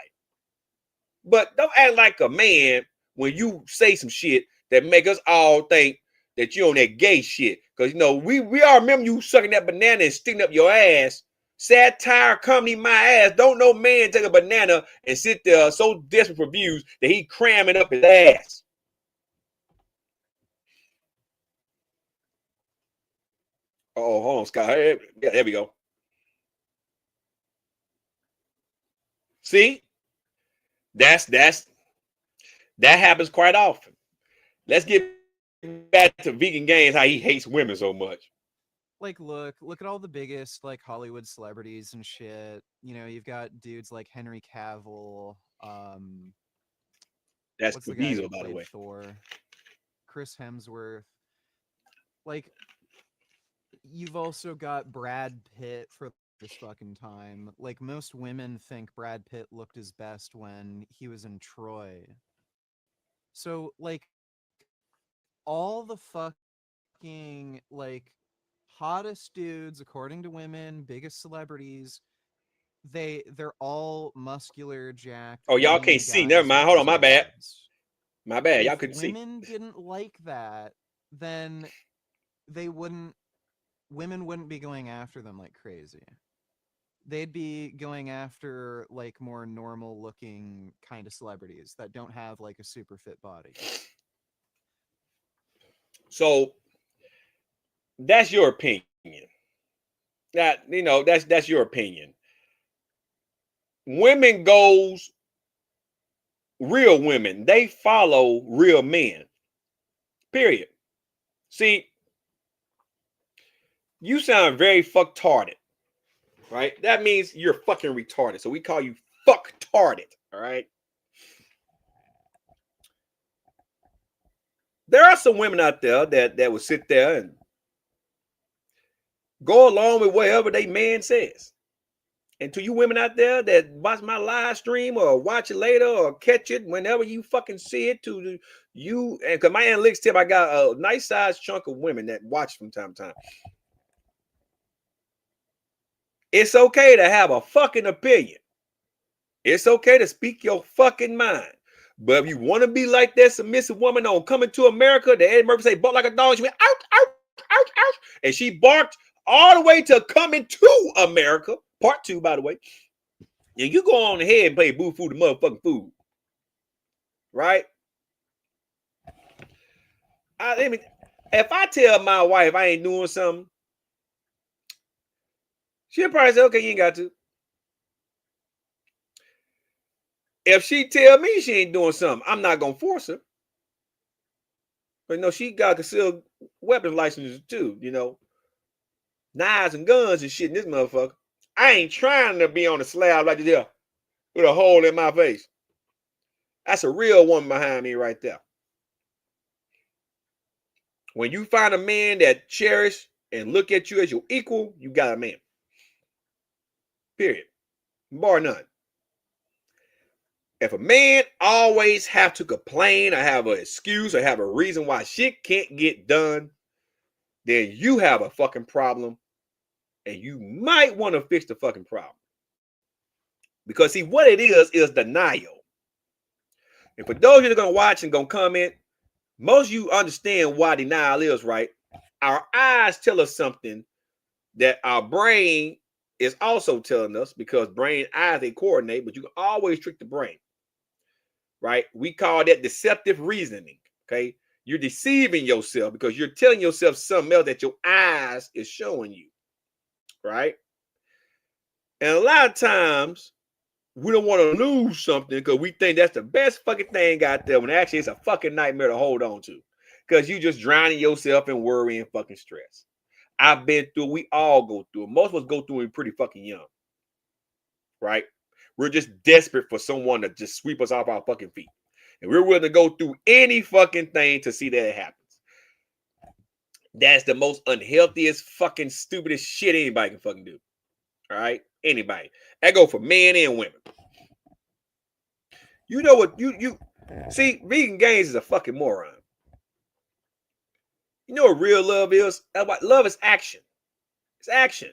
But don't act like a man when you say some shit that make us all think that you on that gay shit. Because, you know, we all remember you sucking that banana and sticking up your ass. Satire company my ass. Don't no man take a banana and sit there so desperate for views that he cramming up his ass. Oh, hold on, Scott. Hey, there we go. See? That happens quite often. Let's get back to Vegan Games, how he hates women so much. Like, look at all the biggest like Hollywood celebrities and shit. You know, you've got dudes like Henry Cavill. That's What's the guy Caviezel, who by the played way. Thor? Chris Hemsworth. Like, you've also got Brad Pitt for this fucking time. Like, most women think Brad Pitt looked his best when he was in Troy. So, like, all the fucking like hottest dudes according to women, biggest celebrities, they're all muscular, jacked, Oh, y'all lean can't see. Never guys with mind. Hold on, these my bad. abs. My bad. Y'all If couldn't see. women didn't like that, then women wouldn't be going after them like crazy. They'd be going after like more normal looking kind of celebrities that don't have like a super fit body. So that's your opinion. That, you know, that's your opinion. Women goes real women. They follow real men. Period. See, you sound very fucktarded, right? That means you're fucking retarded. So we call you fucktarded, all right? There are some women out there that will sit there and go along with whatever they man says. And to you women out there that watch my live stream or watch it later or catch it whenever you fucking see it, to you, and because my analytics tip, I got a nice sized chunk of women that watch from time to time. It's okay to have a fucking opinion. It's okay to speak your fucking mind. But if you want to be like that submissive woman on Coming to America, that Eddie Murphy say, bark like a dog, she went, ouch, ouch, ouch, ouch. And she barked all the way to Coming to America, part 2, by the way. And you go on ahead and play Boo Food the motherfucking food. right? If I tell my wife I ain't doing something, she'll probably say, okay, you ain't got to. If she tell me she ain't doing something, I'm not gonna force her. But no, she got concealed weapons licenses too, knives and guns and shit in this motherfucker. I ain't trying to be on the slab like this with a hole in my face. That's a real woman behind me right there. When you find a man that cherish and look at you as your equal, you got a man. Period. Bar none. If a man always have to complain or have an excuse or have a reason why shit can't get done, then you have a fucking problem and you might want to fix the fucking problem. Because see, what it is denial. And for those of you that are going to watch and going to comment, most of you understand why denial is, right? Our eyes tell us something that our brain is also telling us, because brain eyes, they coordinate, but you can always trick the brain, right? We call that deceptive reasoning, okay? You're deceiving yourself because you're telling yourself something else that your eyes is showing you, right? And a lot of times, we don't want to lose something because we think that's the best fucking thing out there when actually it's a fucking nightmare to hold on to, because you just drowning yourself in worry and fucking stress. I've been through, we all go through it. Most of us go through it pretty fucking young, right? We're just desperate for someone to just sweep us off our fucking feet. And we're willing to go through any fucking thing to see that it happens. That's the most unhealthiest, fucking stupidest shit anybody can fucking do. All right? Anybody. That go for men and women. You know what? You see, Vegan Gaines is a fucking moron. You know what real love is? Love is action. It's action.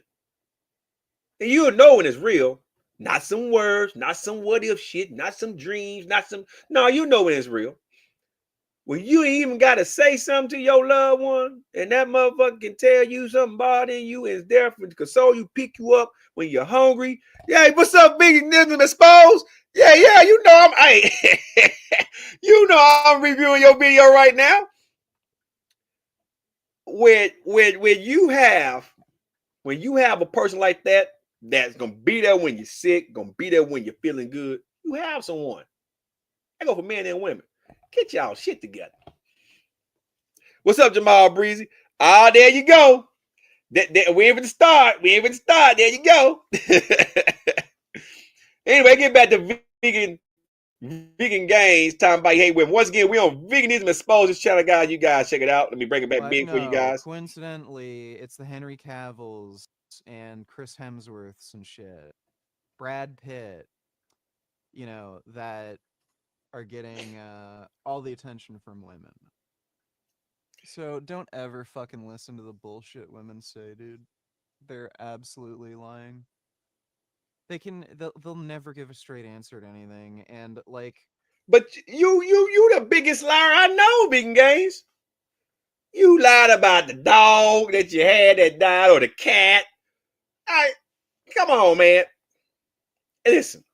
And you'll know when it's real. Not some words, not some what if shit, not some dreams, not some. No, you know when it's real. When you ain't even got to say something to your loved one, and that motherfucker can tell you something bothering you and is there to console you, pick you up when you're hungry. Yeah, what's up, Big Nigga exposed? Yeah, you know you know I'm reviewing your video right now. When you have a person like that that's gonna be there when you're sick, gonna be there when you're feeling good, you have someone. I go for men and women. Get y'all shit together. What's up, Jamal Breezy? Ah, there you go. We ain't even start. There you go. Anyway, get back to vegan gains. Talking about hey, when once again we on Veganism Exposed. This channel, guys. You guys check it out. Let me bring it back big for you guys. Coincidentally, it's the Henry Cavills and Chris Hemsworths and shit, Brad Pitt, that are getting all the attention from women. So don't ever fucking listen to the bullshit women say, dude. They're absolutely lying. They'll never give a straight answer to anything, and like. But you the biggest liar I know, Vegan Gains. You lied about the dog that you had that died or the cat. Come on, man. Listen,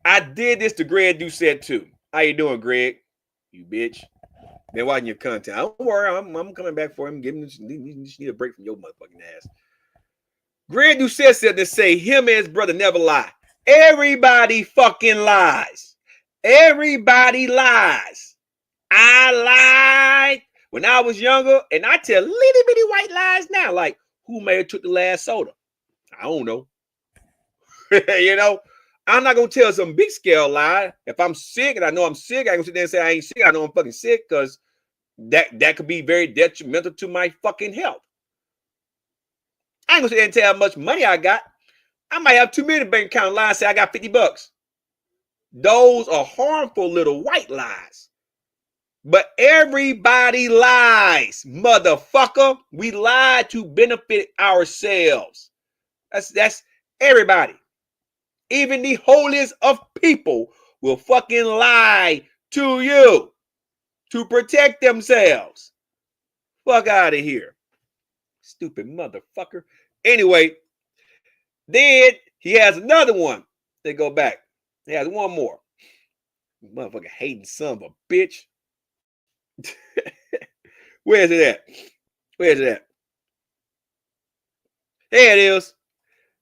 I did this to Greg Doucette too. How you doing, Greg? You bitch. Been watching your content. Don't worry, I'm coming back for him. You just need a break from your motherfucking ass. Greg Doucette said to say him and his brother never lie. Everybody fucking lies. Everybody lies. I lied when I was younger, and I tell little bitty white lies now. Like, who may have took the last soda? I don't know. I'm not gonna tell some big scale lie. If I'm sick and I know I'm sick, I can sit there and say I ain't sick. I know I'm fucking sick, because that could be very detrimental to my fucking health. I ain't gonna sit there and tell how much money I got. I might have too many bank account lies and say I got $50. Those are harmful little white lies. But everybody lies, motherfucker. We lie to benefit ourselves. That's everybody. Even the holiest of people will fucking lie to you to protect themselves. Fuck out of here. Stupid motherfucker. Anyway, then he has another one. They go back. He has one more. Motherfucking hating son of a bitch. Where's it at? Where's it at? There it is.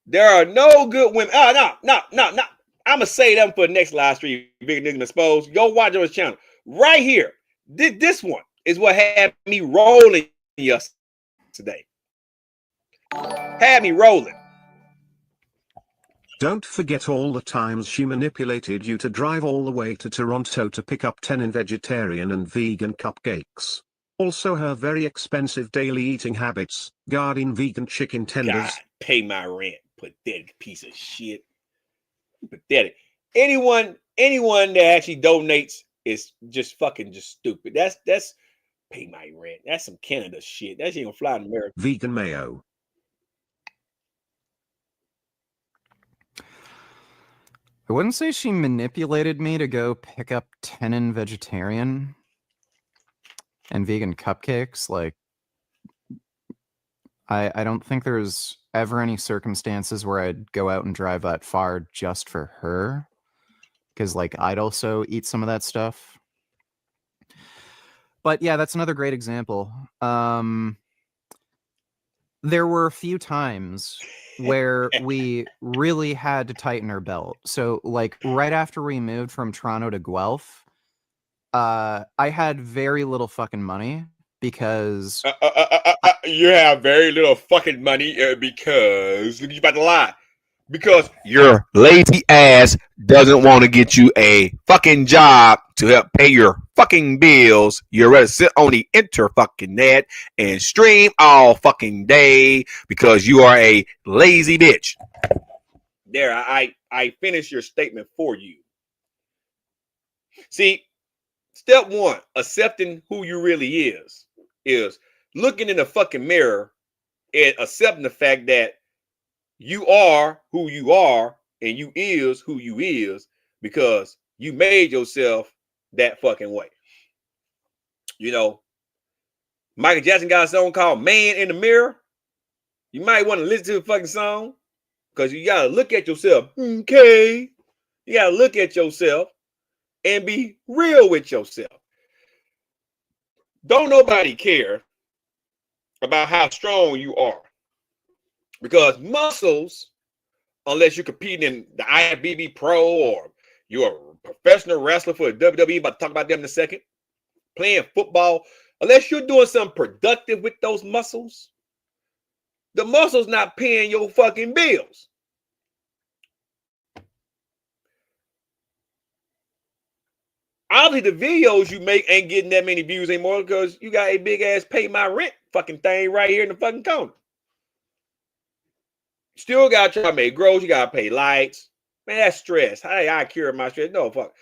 There are no good women. Oh, no. I'm going to say them for the next live stream. Big Nigga Exposed. Go watch on his channel. Right here. This one is what had me rolling yesterday. Had me rolling. Don't forget all the times she manipulated you to drive all the way to Toronto to pick up 10 vegetarian and vegan cupcakes. Also her very expensive daily eating habits, guarding vegan chicken tenders. God, pay my rent. Pathetic piece of shit. Pathetic. Anyone that actually donates is just fucking just stupid. That's pay my rent. That's some Canada shit. That shit gonna fly in America. Vegan mayo. I wouldn't say she manipulated me to go pick up tenon vegetarian and vegan cupcakes. Like, I don't think there's ever any circumstances where I'd go out and drive that far just for her. Because, like, I'd also eat some of that stuff. But yeah, that's another great example. There were a few times where we really had to tighten our belt. So, like, right after we moved from Toronto to Guelph, I had very little fucking money because... you have very little fucking money because... Look, you about to lie. Because your lazy ass doesn't want to get you a fucking job to help pay your fucking bills. You're ready to sit on the internet and stream all fucking day because you are a lazy bitch. There, I finished your statement for you. See, step one, accepting who you really is looking in the fucking mirror and accepting the fact that you are who you are and you is who you is because you made yourself that fucking way. You know, Michael Jackson got a song called Man in the Mirror. You might want to listen to the fucking song because you got to look at yourself. Okay. You got to look at yourself and be real with yourself. Don't nobody care about how strong you are because muscles, unless you're competing in the IFBB Pro or you're a professional wrestler for the WWE, about to talk about them in a second, playing football, unless you're doing something productive with those muscles, the muscles not paying your fucking bills. Obviously, the videos you make ain't getting that many views anymore because you got a big ass pay my rent fucking thing right here in the fucking corner. Still got to try to make gross. You got to pay lights. Man, that's stress. Hey, I cure my stress. No, fuck.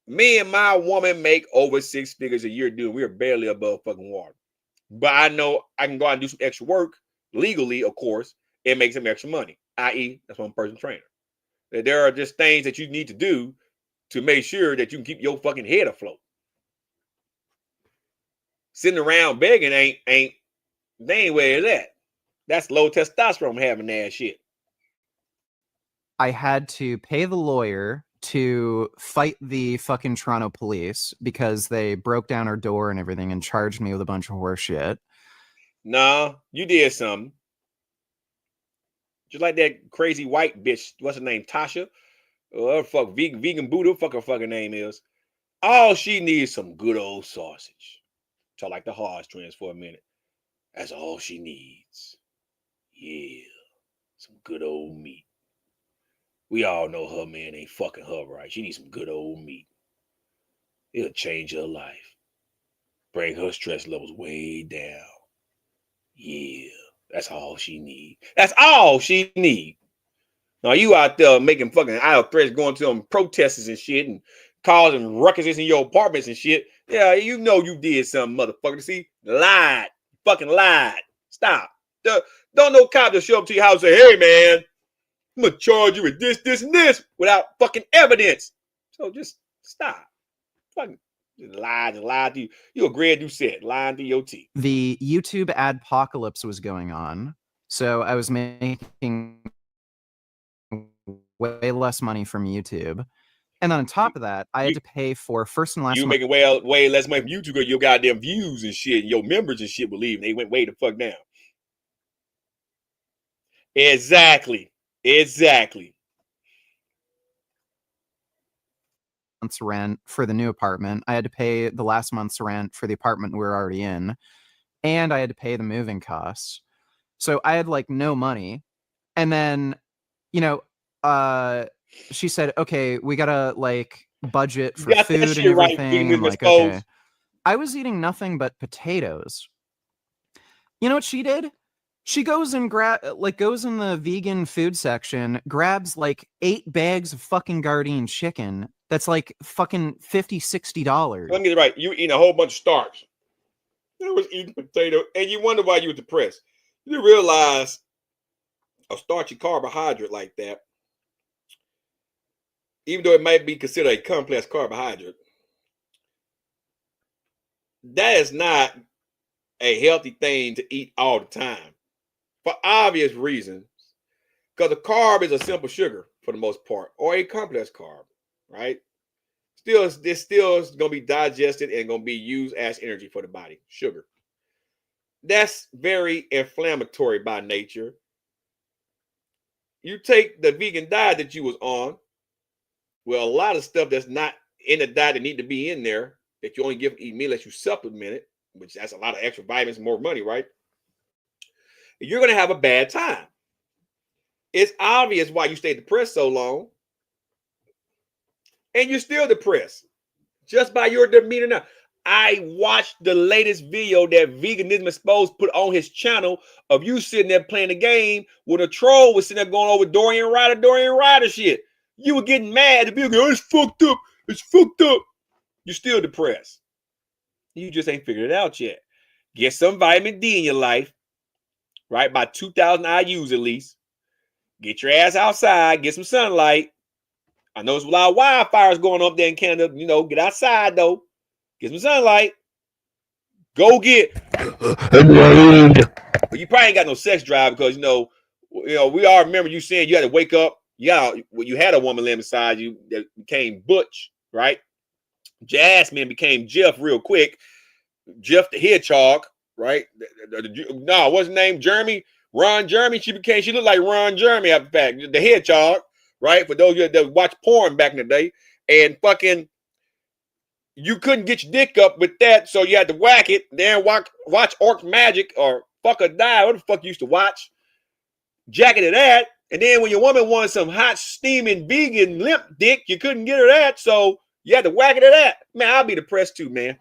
Me and my woman make over 6 figures a year, dude. We're barely above fucking water. But I know I can go out and do some extra work legally, of course, and make some extra money, i.e., that's one person trainer. There are just things that you need to do to make sure that you can keep your fucking head afloat. Sitting around begging ain't where it's at. That's low testosterone having that shit. I had to pay the lawyer to fight the fucking Toronto police because they broke down our door and everything and charged me with a bunch of horse shit. Nah, you did something. Just like that crazy white bitch, what's her name, Tasha? Fuck, vegan Buddha, fuck her fucking name is. All she needs some good old sausage. So like the Hodge twins for a minute. That's all she needs. Yeah, some good old meat. We all know her man ain't fucking her right. She needs some good old meat. It'll change her life. Bring her stress levels way down. Yeah, that's all she needs. That's all she needs. Now you out there making fucking idle threats, going to them protesters and shit and causing ruckuses in your apartments and shit. Yeah, you know you did something, motherfucker. See, lied. Fucking lied. Stop. Don't no cop just show up to your house and say, hey, man, I'm going to charge you with this, this, and this without fucking evidence. So just stop. Fucking lied and lied to you. You a grad you said, lying to your teeth. The YouTube adpocalypse was going on. So I was making way less money from YouTube. And then on top of that, I had to pay for first and last You month. making way less money from YouTube because your goddamn views and shit, your members and shit were leaving. They went way the fuck down. Exactly. Month's rent for the new apartment. I had to pay the last month's rent for the apartment we were already in, and I had to pay the moving costs. So I had like no money. And then, you know, she said, okay, we gotta like budget for Got that food and shit right, everything. veganism I'm like, exposed. okay. I was eating nothing but potatoes. You know what she did? She goes and goes in the vegan food section, grabs like 8 bags of fucking Gardein chicken. That's like fucking $50-$60. Let me get it right. You eating a whole bunch of starch. You was eating potato, and you wonder why you were depressed. You didn't realize a starchy carbohydrate like that, even though it might be considered a complex carbohydrate, that is not a healthy thing to eat all the time for obvious reasons. Because a carb is a simple sugar for the most part, or a complex carb, right? This still is going to be digested and going to be used as energy for the body. Sugar. That's very inflammatory by nature. You take the vegan diet that you was on, well, a lot of stuff that's not in the diet that need to be in there that you only eat meat unless you supplement it, which that's a lot of extra vitamins, more money, right? You're going to have a bad time. It's obvious why you stay depressed so long, and you're still depressed just by your demeanor now. I watched the latest video that Veganism Exposed put on his channel of you sitting there playing the game when a troll was sitting there going over Dorian Ryder shit. You were getting mad. The people go, it's fucked up. It's fucked up. You're still depressed. You just ain't figured it out yet. Get some vitamin D in your life, right? By 2,000 IUs at least. Get your ass outside. Get some sunlight. I know there's a lot of wildfires going up there in Canada. You know, get outside though. Get some sunlight. Go get. But you probably ain't got no sex drive because you know we all remember you saying you had to wake up. You had a woman laying beside you that became Butch, right? Jasmine became Jeff real quick. Jeff the Hedgehog, right? No, what's his name? Jeremy, Ron Jeremy. She looked like Ron Jeremy after the fact. The Hedgehog, right? For those of you that watch porn back in the day, and fucking. You couldn't get your dick up with that, so you had to whack it, then watch Orc Magic or Fuck or Die, what the fuck you used to watch. Jacket of that, and then when your woman wanted some hot, steaming, vegan limp dick, you couldn't get her that, so you had to whack it at that. Man, I'll be depressed too, man.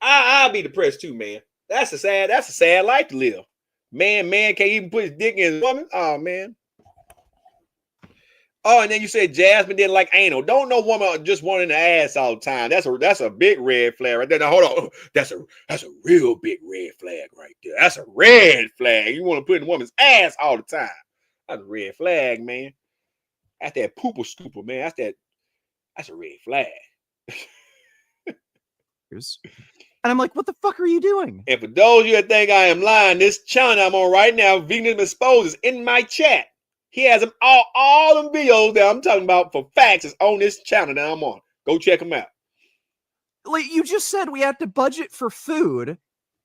I'll be depressed too, man. That's a sad life to live. Man can't even put his dick in his woman. Oh, man. Oh, and then you said Jasmine didn't like anal. Don't no woman just wanting the ass all the time. That's a big red flag right there. Now hold on. That's a real big red flag right there. That's a red flag. You want to put in a woman's ass all the time. That's a red flag, man. That's that pooper scooper, man. That's a red flag. And I'm like, what the fuck are you doing? And for those of you that think I am lying, this channel I'm on right now, Veganism Exposed, is in my chat. He has them all them videos that I'm talking about for facts is on this channel that I'm on. Go check them out. Like you just said, we have to budget for food,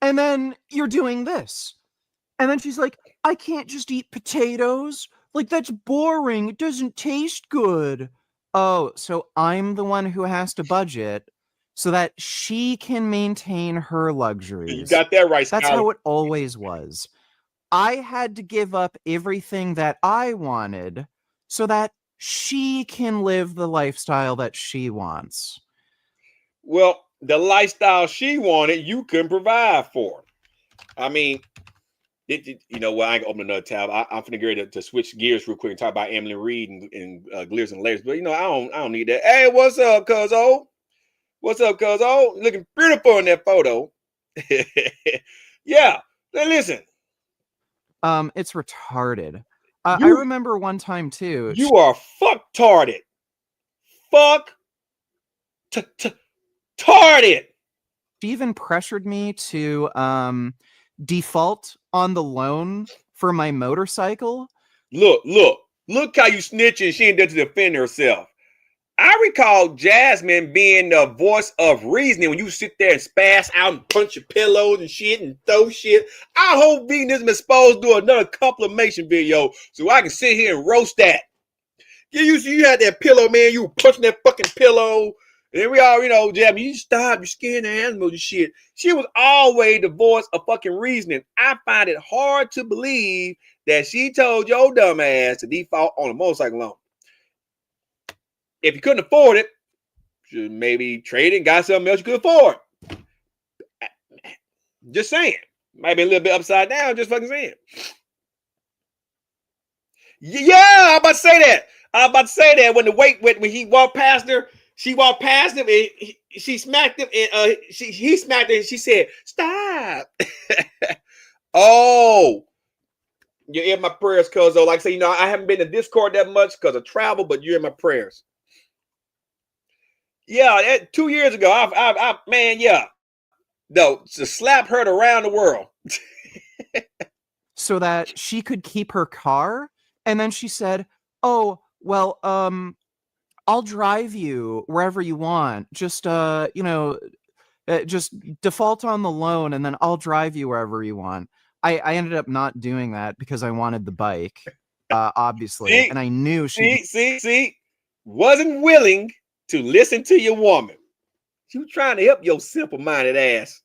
and then you're doing this. And then she's like, I can't just eat potatoes. Like, that's boring. It doesn't taste good. Oh, so I'm the one who has to budget so that she can maintain her luxuries. You got that right, That's Scotty. how it always was. I had to give up everything that I wanted so that she can live the lifestyle that she wants. Well, the lifestyle she wanted, you couldn't provide for. I mean, you know what? I ain't gonna open another tab. I'm finna get ready to switch gears real quick and talk about Emily Reed and Glitters and Layers. But you know, I don't need that. Hey, what's up, cuzzo? What's up, cuzzo? Looking beautiful in that photo. Yeah. Now listen. It's retarded. I remember one time too. You are fuck-tarded. Fuck-tarded. She even pressured me to default on the loan for my motorcycle. Look. Look how you snitching. She ain't there to defend herself. I recall Jasmine being the voice of reasoning when you sit there and spaz out and punch your pillows and shit and throw shit. I hope Veganism Exposed do another complimation video so I can sit here and roast that. You had that pillow, man. You were punching that fucking pillow. And then we all, Jasmine, you stop. You're scaring the animals and shit. She was always the voice of fucking reasoning. I find it hard to believe that she told your dumb ass to default on a motorcycle loan. If you couldn't afford it, should maybe trade it and got something else you could afford. Just saying. Might be a little bit upside down, just fucking saying. Yeah, I'm about to say that. When he walked past her, she walked past him and she smacked him and he smacked her and she said, "Stop." Oh, you're in my prayers, cuz though. Like I say, I haven't been to Discord that much because of travel, but you're in my prayers. Yeah, 2 years ago, man, yeah. No, to slap her around the world. So that she could keep her car. And then she said, "Oh, well, I'll drive you wherever you want. Just, just default on the loan and then I'll drive you wherever you want." I ended up not doing that because I wanted the bike, obviously. See? And I knew she... See? Wasn't willing to listen to your woman. She was trying to help your simple-minded ass.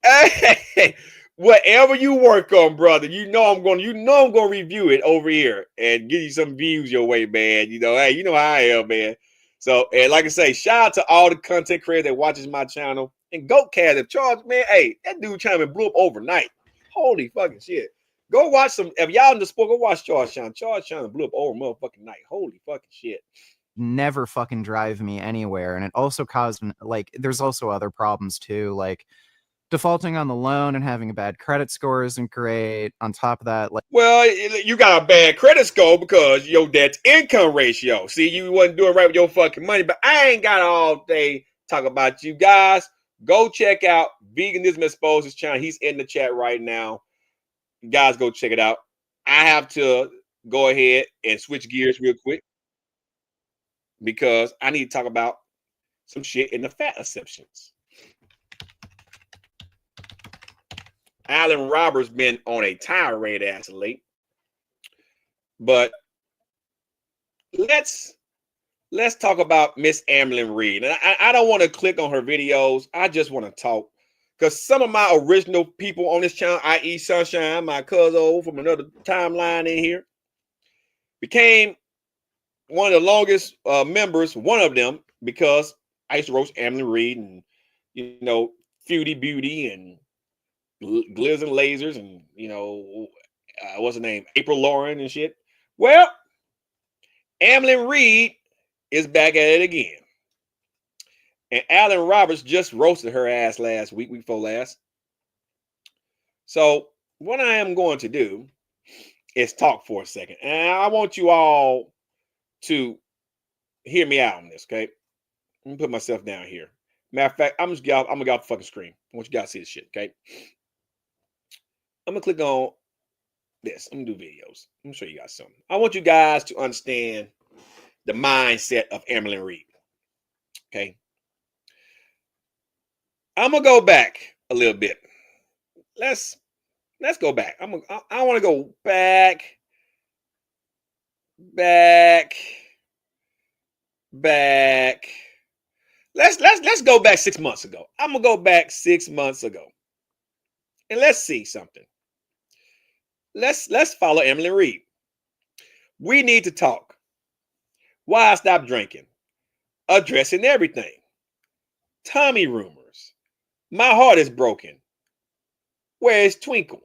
Hey, whatever you work on, brother, I'm gonna review it over here and give you some views your way, man. Hey, you know how I am, man. So, and like I say, shout out to all the content creators that watches my channel. And GoatCast, if Charles, man, hey, that dude channel blew up overnight. Holy fucking shit. Go watch some, if y'all in the sport, go watch Charles channel. Charles channel blew up over motherfucking night. Holy fucking shit. Never fucking drive me anywhere. And it also caused, there's also other problems too, like defaulting on the loan and having a bad credit score isn't great. On top of that, well, you got a bad credit score because your debt to income ratio. See, you wasn't doing right with your fucking money, but I ain't got all day talk about you guys. Go check out Veganism Exposed channel. He's in the chat right now. You guys, go check it out. I have to go ahead and switch gears real quick because I need to talk about some shit in the fat exceptions. Alan Roberts been on a tirade as of late, but let's talk about Miss Amlin Reed. And I don't want to click on her videos. I just want to talk because some of my original people on this channel, i.e. Sunshine, my cousin from another timeline in here, became one of the longest members, one of them, because I used to roast Amlin Reed and, Feudy Beauty and Glizz and Lasers and, what's her name? April Lauren and shit. Well, Amlin Reed is back at it again. And Alan Roberts just roasted her ass last week before last. So what I am going to do is talk for a second. And I want you all to hear me out on this, okay? Let me put myself down here. Matter of fact, I'm gonna get off the fucking screen. I want you guys to see this shit, okay? I'm gonna click on this. I'm gonna do videos. I'm gonna show you guys something. I want you guys to understand the mindset of Amlin Reed. Okay. I'm gonna go back a little bit. Let's go back. I want to go back. Let's go back 6 months ago. I'm gonna go back 6 months ago, and let's see something. Let's follow Amlin Reed. We need to talk. Why I stopped drinking? Addressing everything. Tommy rumors. My heart is broken. Where is Twinkie?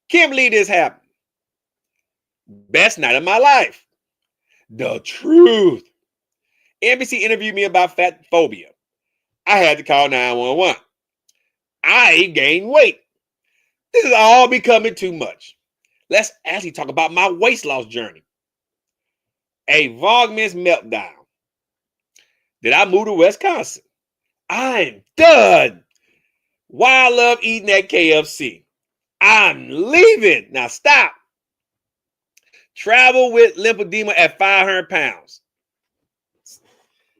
Can't believe this happened. Best night of my life. The truth. NBC interviewed me about fat phobia. I had to call 911. I gained weight. This is all becoming too much. Let's actually talk about my weight loss journey. A Vlogmas meltdown. Did I move to Wisconsin? I'm done. Why I love eating at KFC. I'm leaving. Now stop. Travel with lymphedema at 500 pounds.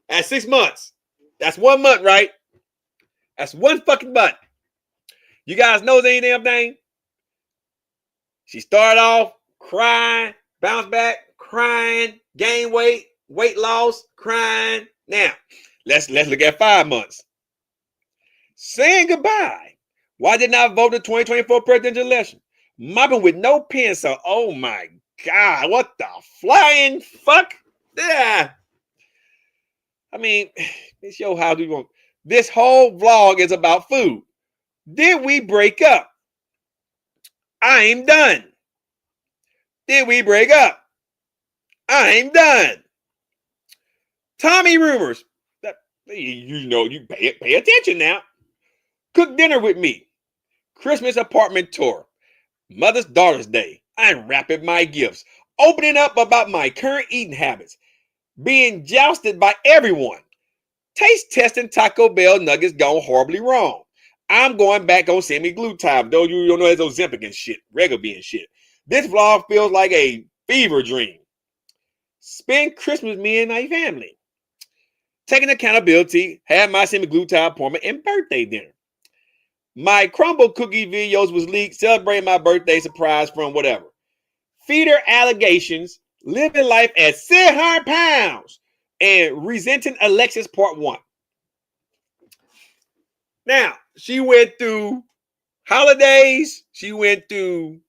At 6 months. That's 1 month, right? That's 1 fucking month. You guys know any damn thing? She started off crying, bounced back, crying, gain weight, weight loss, crying. Now, let's look at 5 months. Saying goodbye. Why didn't I vote in the 2024 presidential election? Mopping with no pencil. Oh my God, what the flying fuck? Yeah. I mean, it's your house. This whole vlog is about food. Did we break up? I'm done. Did we break up? I'm done. Tommy rumors. You pay attention now. Cook dinner with me. Christmas apartment tour. Mother's Daughter's Day. Unwrapping my gifts. Opening up about my current eating habits. Being jousted by everyone. Taste testing Taco Bell nuggets gone horribly wrong. I'm going back on semi-glutide, though you don't know it's Ozempic and shit, Regular and shit. This vlog feels like a fever dream. Spend Christmas with me and my family. Taking accountability, have my semi-glutide appointment and birthday dinner. My crumble cookie videos was leaked, celebrating my birthday surprise from whatever. Feeder allegations, living life at 600 pounds, and resenting Alexis part 1. Now, she went through holidays. She went through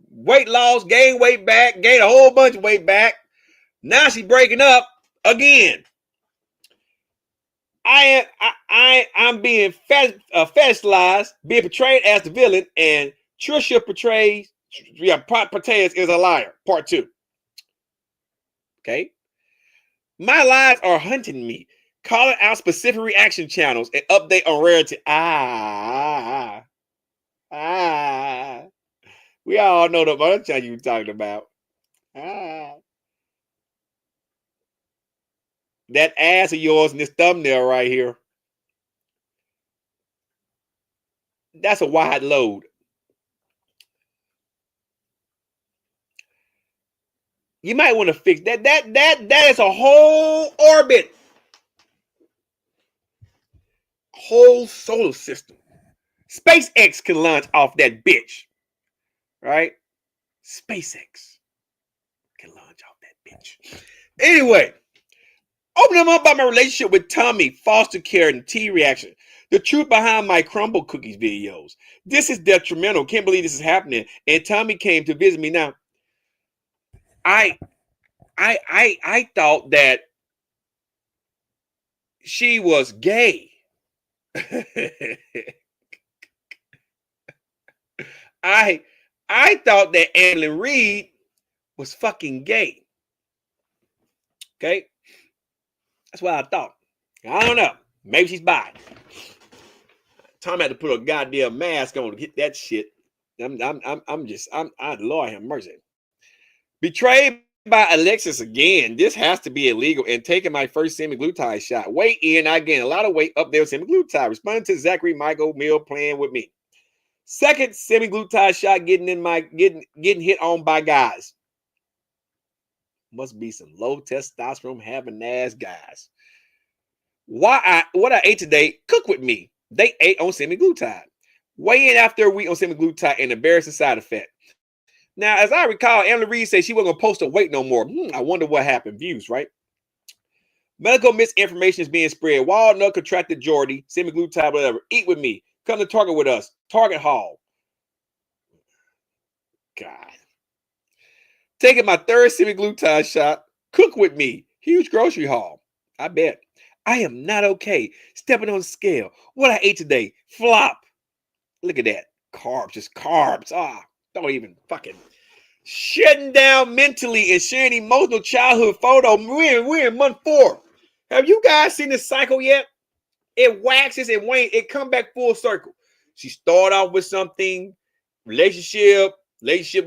weight loss, gained weight back, gained a whole bunch of weight back. Now she's breaking up again. I'm being fetishized, being portrayed as the villain, and Trisha portrays is a liar. Part 2. Okay. My lies are hunting me, calling out specific reaction channels and update on rarity. We all know the other channel you're talking about. That ass of yours in this thumbnail right here. That's a wide load. You might want to fix that. That is a whole orbit. Whole solar system. SpaceX can launch off that bitch. Right? SpaceX can launch off that bitch. Anyway, open them up about my relationship with Tommy, foster care, and T reaction. The truth behind my crumble cookies videos. This is detrimental. Can't believe this is happening. And Tommy came to visit me. Now, I thought that she was gay. I thought that Annalyn Reed was fucking gay. Okay? That's what I thought. I don't know. Maybe she's bi. Tom had to put a goddamn mask on to get that shit. Lord have mercy. Betrayed by Alexis again. This has to be illegal. And taking my first semi-glutide shot. Weight in, I gained a lot of weight up there with semi-glutide. Responding to Zachary Michael Mill playing with me. Second semi-glutide shot getting hit on by guys. Must be some low testosterone having ass guys. What I ate today, cook with me. They ate on semi-glutide. Weigh in after a week on semi-glutide and embarrassing side effect. Now, as I recall, Annalyn Reed said she wasn't going to post her weight no more. I wonder what happened. Views, right? Medical misinformation is being spread. Walnut contracted Jordy, semi-glutide, whatever. Eat with me. Come to Target with us. Target haul. God. Taking my third semi-glutide shot. Cook with me. Huge grocery haul. I bet. I am not okay. Stepping on the scale. What I ate today. Flop. Look at that. Carbs. Just carbs. Don't even fucking. Shutting down mentally and sharing emotional childhood photo. We're in month 4. Have you guys seen this cycle yet? It waxes and wanes. It come back full circle. She start off with something. Relationship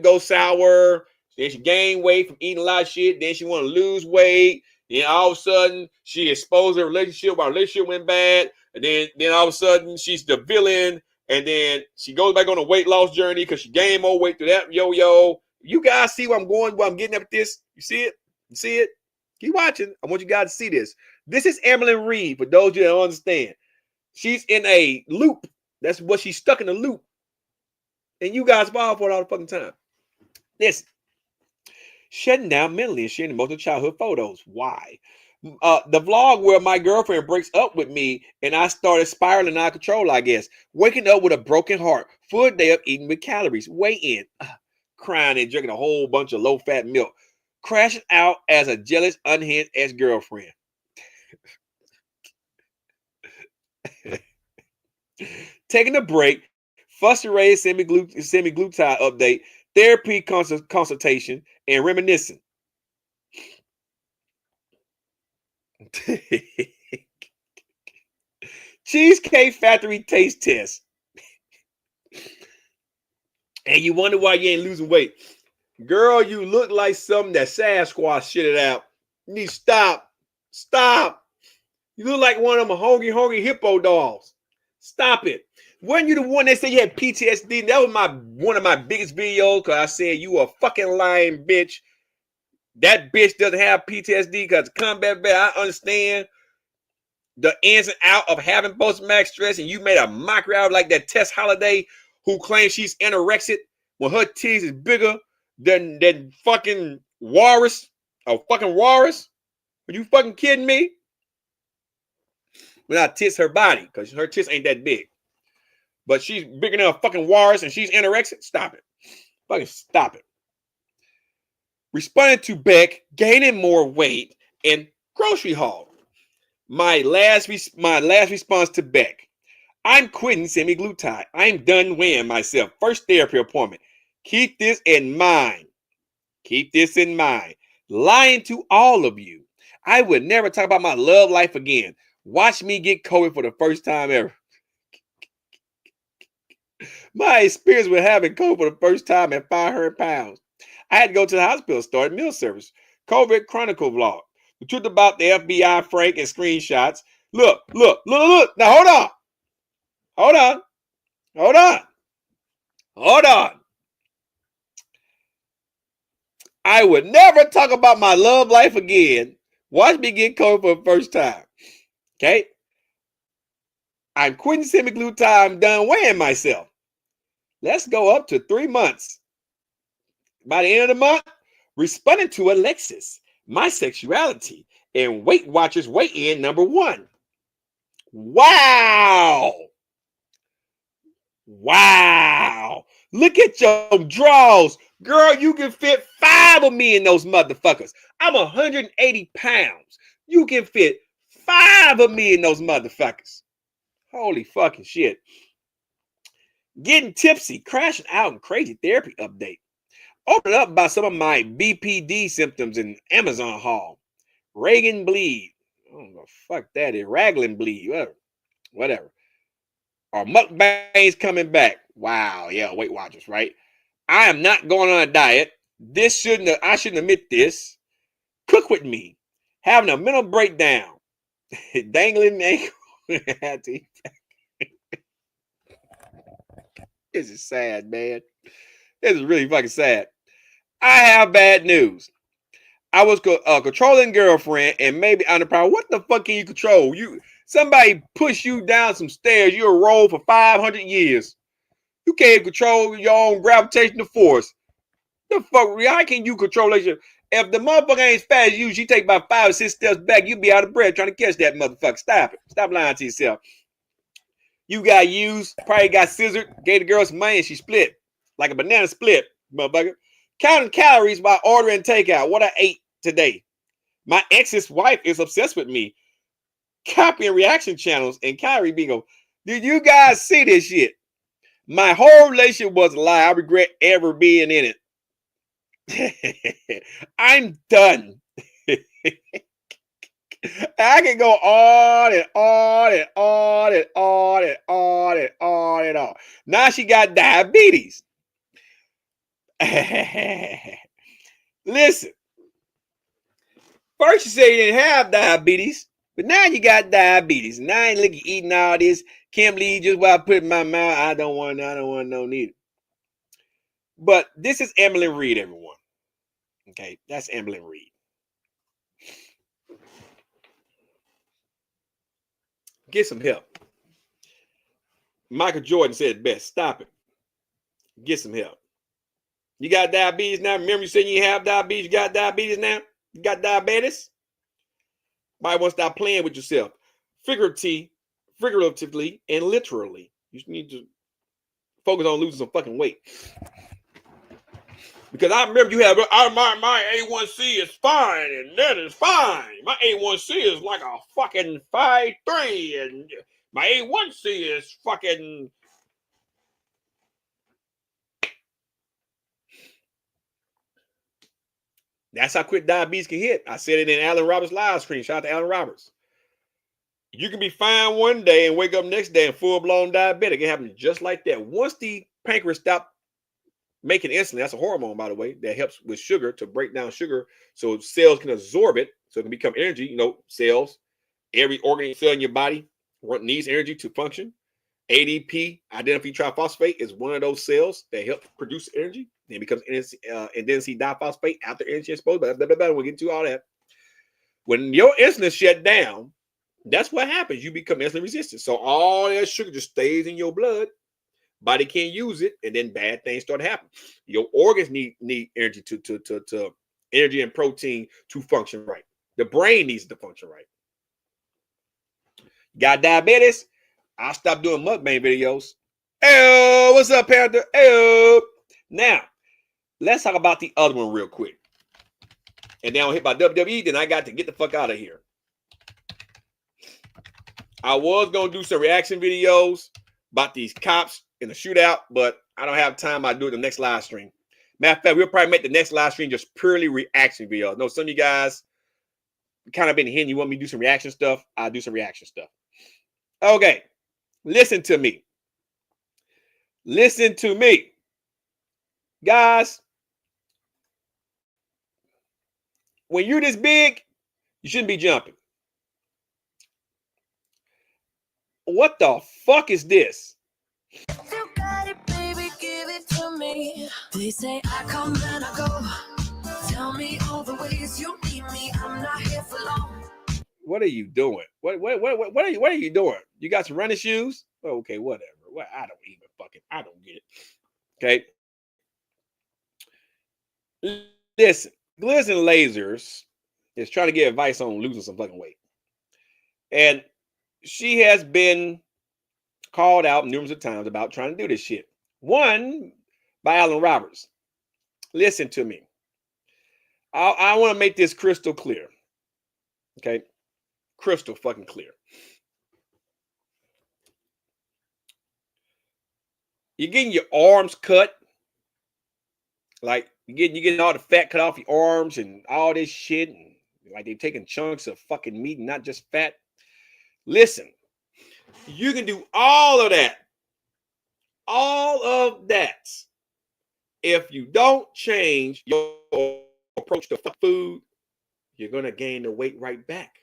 goes sour. Then she gain weight from eating a lot of shit. Then she want to lose weight. Then all of a sudden, she exposed her relationship while her relationship went bad. And then all of a sudden, she's the villain. And then she goes back on a weight loss journey because she gained more weight through that yo-yo. You guys see where I'm going, where I'm getting at this? You see it? You see it? Keep watching. I want you guys to see this. This is Emily Reed, for those of you that don't understand. She's in a loop. That's what she's stuck in a loop. And you guys fall for it all the fucking time. Listen. Shutting down mentally and sharing emotional childhood photos. Why? The vlog where my girlfriend breaks up with me and I started spiraling out of control, I guess. Waking up with a broken heart. Full day of eating with calories. Weigh in. Crying and drinking a whole bunch of low-fat milk. Crashing out as a jealous, unhinged ex-girlfriend. Taking a break. Fussy raised semi-glutide update. Therapy consultation and reminiscing. Cheesecake Factory taste test. And you wonder why you ain't losing weight. Girl, you look like something that Sasquatch shitted out. You need to stop. Stop. You look like one of them hungry hippo dolls. Stop it. Wasn't you the one that said you had PTSD? That was one of my biggest videos because I said you a fucking lying bitch. That bitch doesn't have PTSD because combat vet. I understand the ins and out of having post-traumatic stress, and you made a mockery out of like that Tess Holiday who claims she's anorexic when her titties is bigger than fucking walrus or fucking walrus. Are you fucking kidding me? When I tits her body because her tits ain't that big. But she's bigger than a fucking walrus and she's anorexic. Stop it. Fucking stop it. Responding to Beck, gaining more weight, and grocery haul. My last response to Beck. I'm quitting semi-glutide. I'm done weighing myself. First therapy appointment. Keep this in mind. Keep this in mind. Lying to all of you. I would never talk about my love life again. Watch me get COVID for the first time ever. My experience with having COVID for the first time at 500 pounds. I had to go to the hospital, started meal service. COVID Chronicle vlog. The truth about the FBI Frank and screenshots. Look. Now hold on. I would never talk about my love life again. Watch me get COVID for the first time. Okay? I'm quitting semi-glutide. I'm done weighing myself. Let's go up to 3 months. By the end of the month, responding to Alexis, my sexuality, and Weight Watchers weigh in #1. Wow. Look at your draws. Girl, you can fit 5 of me in those motherfuckers. I'm 180 pounds. You can fit 5 of me in those motherfuckers. Holy fucking shit. Getting tipsy, crashing out, and crazy therapy update. Open up by some of my BPD symptoms in Amazon haul. Reagan bleed. I don't know, fuck that is. Raglan bleed. Whatever. Or mukbangs coming back. Wow, yeah, Weight Watchers, right? I am not going on a diet. I shouldn't admit this. Cook with me. Having a mental breakdown. Dangling ankle. This is sad, man. This is really fucking sad. I have bad news. I was controlling girlfriend and maybe underpowered. What the fuck can you control? Somebody push you down some stairs, you'll roll for 500 years. You can't control your own gravitational force. The fuck? How can you control it? If the motherfucker ain't as fast as you, she take about 5 or 6 steps back, you be out of breath trying to catch that motherfucker. Stop it. Stop lying to yourself. You got used, probably got scissored, gave the girl some money, and she split. Like a banana split, motherfucker. Counting calories by ordering takeout. What I ate today. My ex's wife is obsessed with me. Copying reaction channels and calorie bingo. Did you guys see this shit? My whole relationship was a lie. I regret ever being in it. I'm done. I can go on and on and on and on and on and on and on. Now she got diabetes. Listen. First you say you didn't have diabetes, but now you got diabetes. And I ain't looking eating all this Kim Lee just while I put it in my mouth. I don't want no neither. But this is Emily Reed, everyone. Okay, that's Emily Reed. Get some help. Michael Jordan said best. Stop it. Get some help. You got diabetes now? Remember you said you have diabetes? You got diabetes now? You got diabetes? Might want to stop playing with yourself. Figuratively and literally. You need to focus on losing some fucking weight. Because I remember you have my A1C is fine, and that is fine. My A1C is like a fucking 5.3, and my A1C is fucking. That's how quick diabetes can hit. I said it in Alan Roberts' live stream. Shout out to Alan Roberts. You can be fine one day and wake up next day and full-blown diabetic. It happens just like that. Once the pancreas stops making insulin, that's a hormone, by the way, that helps with sugar to break down sugar so cells can absorb it, so it can become energy. You know, cells, every organ cell in your body needs energy to function. ADP, adenosine triphosphate, is one of those cells that help produce energy. Then it becomes adenosine diphosphate after energy exposure. We'll get into all that. When your insulin is shut down, that's what happens. You become insulin resistant. So all that sugar just stays in your blood. Body can't use it, and then bad things start happening. Your organs need energy to energy and protein to function right. The brain needs to function right. Got diabetes? I'll stop doing mukbang videos. Hey, what's up, Panther? Hey, now let's talk about the other one real quick. And then I'll hit by WWE. Then I got to get the fuck out of here. I was gonna do some reaction videos about these cops in the shootout, but I don't have time. I'll do it the next live stream. Matter of fact, we'll probably make the next live stream just purely reaction videos. I know some of you guys kind of been hitting. You want me to do some reaction stuff? I'll do some reaction stuff. Okay, listen to me. Listen to me. Guys, when you're this big, you shouldn't be jumping. What the fuck is this? You got it, baby, give it to me. They say I come and I go. Tell me all the ways you need me. I'm not here for long. What are you doing? What are you doing? You got some running shoes? Okay, whatever. Well, I don't get it. Okay. Listen, Gliz and Lasers is trying to get advice on losing some fucking weight. And she has been called out numerous of times about trying to do this shit. One by Alan Roberts. Listen to me. I want to make this crystal clear. Okay? Crystal fucking clear. You're getting your arms cut. Like you're getting all the fat cut off your arms and all this shit. And like they're taking chunks of fucking meat and not just fat. Listen, you can do all of that. All of that. If you don't change your approach to food, you're going to gain the weight right back.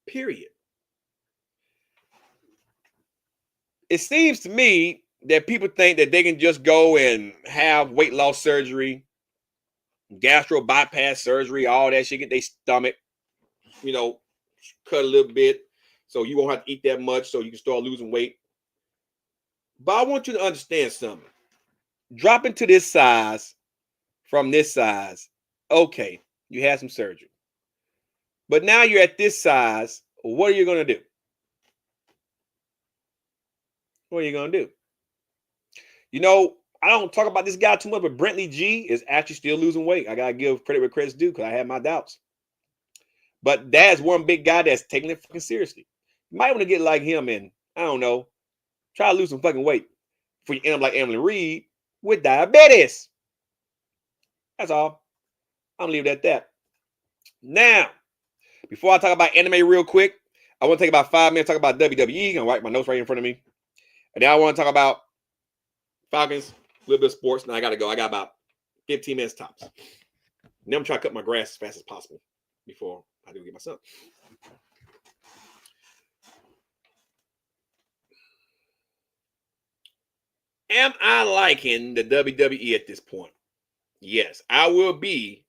Period. It seems to me that people think that they can just go and have weight loss surgery, gastro bypass surgery, all that shit, get their stomach, cut a little bit so you won't have to eat that much so you can start losing weight. But I want you to understand something. Dropping to this size from this size, okay, you had some surgery. But now you're at this size, what are you going to do? What are you going to do? I don't talk about this guy too much, but Brentley G is actually still losing weight. I got to give credit where credit's due because I had my doubts. But that's one big guy that's taking it fucking seriously. You might want to get like him and, I don't know, try to lose some fucking weight before you end up like Emily Reed with diabetes. That's all. I'm going to leave it at that. Now, before I talk about anime real quick, I want to take about 5 minutes to talk about WWE. I'm going to write my notes right in front of me. And then I want to talk about Falcons, a little bit of sports. Now I got to go. I got about 15 minutes tops. And then I'm trying to cut my grass as fast as possible before I do get my son. Am I liking the WWE at this point? Yes, I will be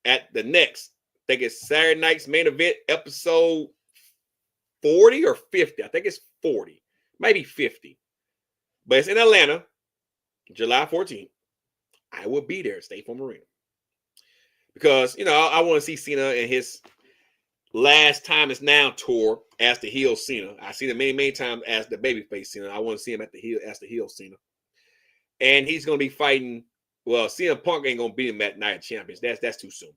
at the next, I think it's Saturday night's main event, episode 40 or 50. I think it's 40, maybe 50. But it's in Atlanta, July 14th. I will be there, State Farm Arena. Because, you know, I want to see Cena in his last time is now tour as the heel Cena. I see him many times as the babyface Cena. I want to see him at the heel as the heel Cena. And he's going to be fighting. Well, CM Punk ain't going to beat him at Night of Champions. That's too soon.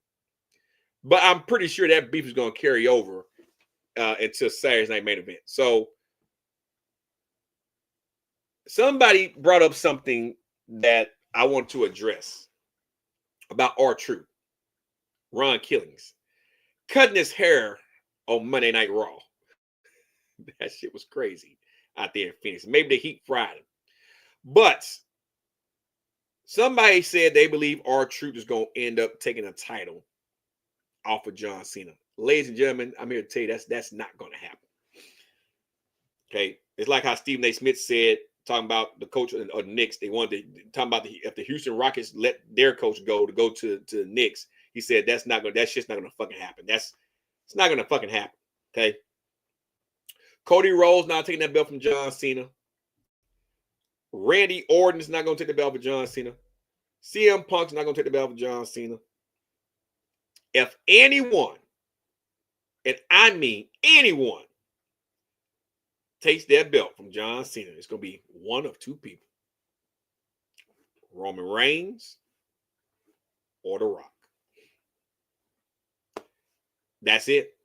But I'm pretty sure that beef is going to carry over until Saturday's night main event. So somebody brought up something that I want to address about R-Truth, Ron Killings, cutting his hair on Monday Night Raw. That shit was crazy out there in Phoenix. Maybe the heat fried him. But somebody said they believe R-Truth is going to end up taking a title off of John Cena. Ladies and gentlemen, I'm here to tell you that's not going to happen. Okay, it's like how Stephen A. Smith said, talking about the coach of the Knicks. They wanted to talk about if the Houston Rockets let their coach go to the Knicks. He said that shit's not going to fucking happen. It's not going to fucking happen. Okay. Cody Rhodes not taking that belt from John Cena. Randy Orton is not going to take the belt from John Cena. CM Punk's not going to take the belt from John Cena. If anyone, and I mean anyone, takes that belt from John Cena, it's going to be one of two people. Roman Reigns or The Rock. That's it.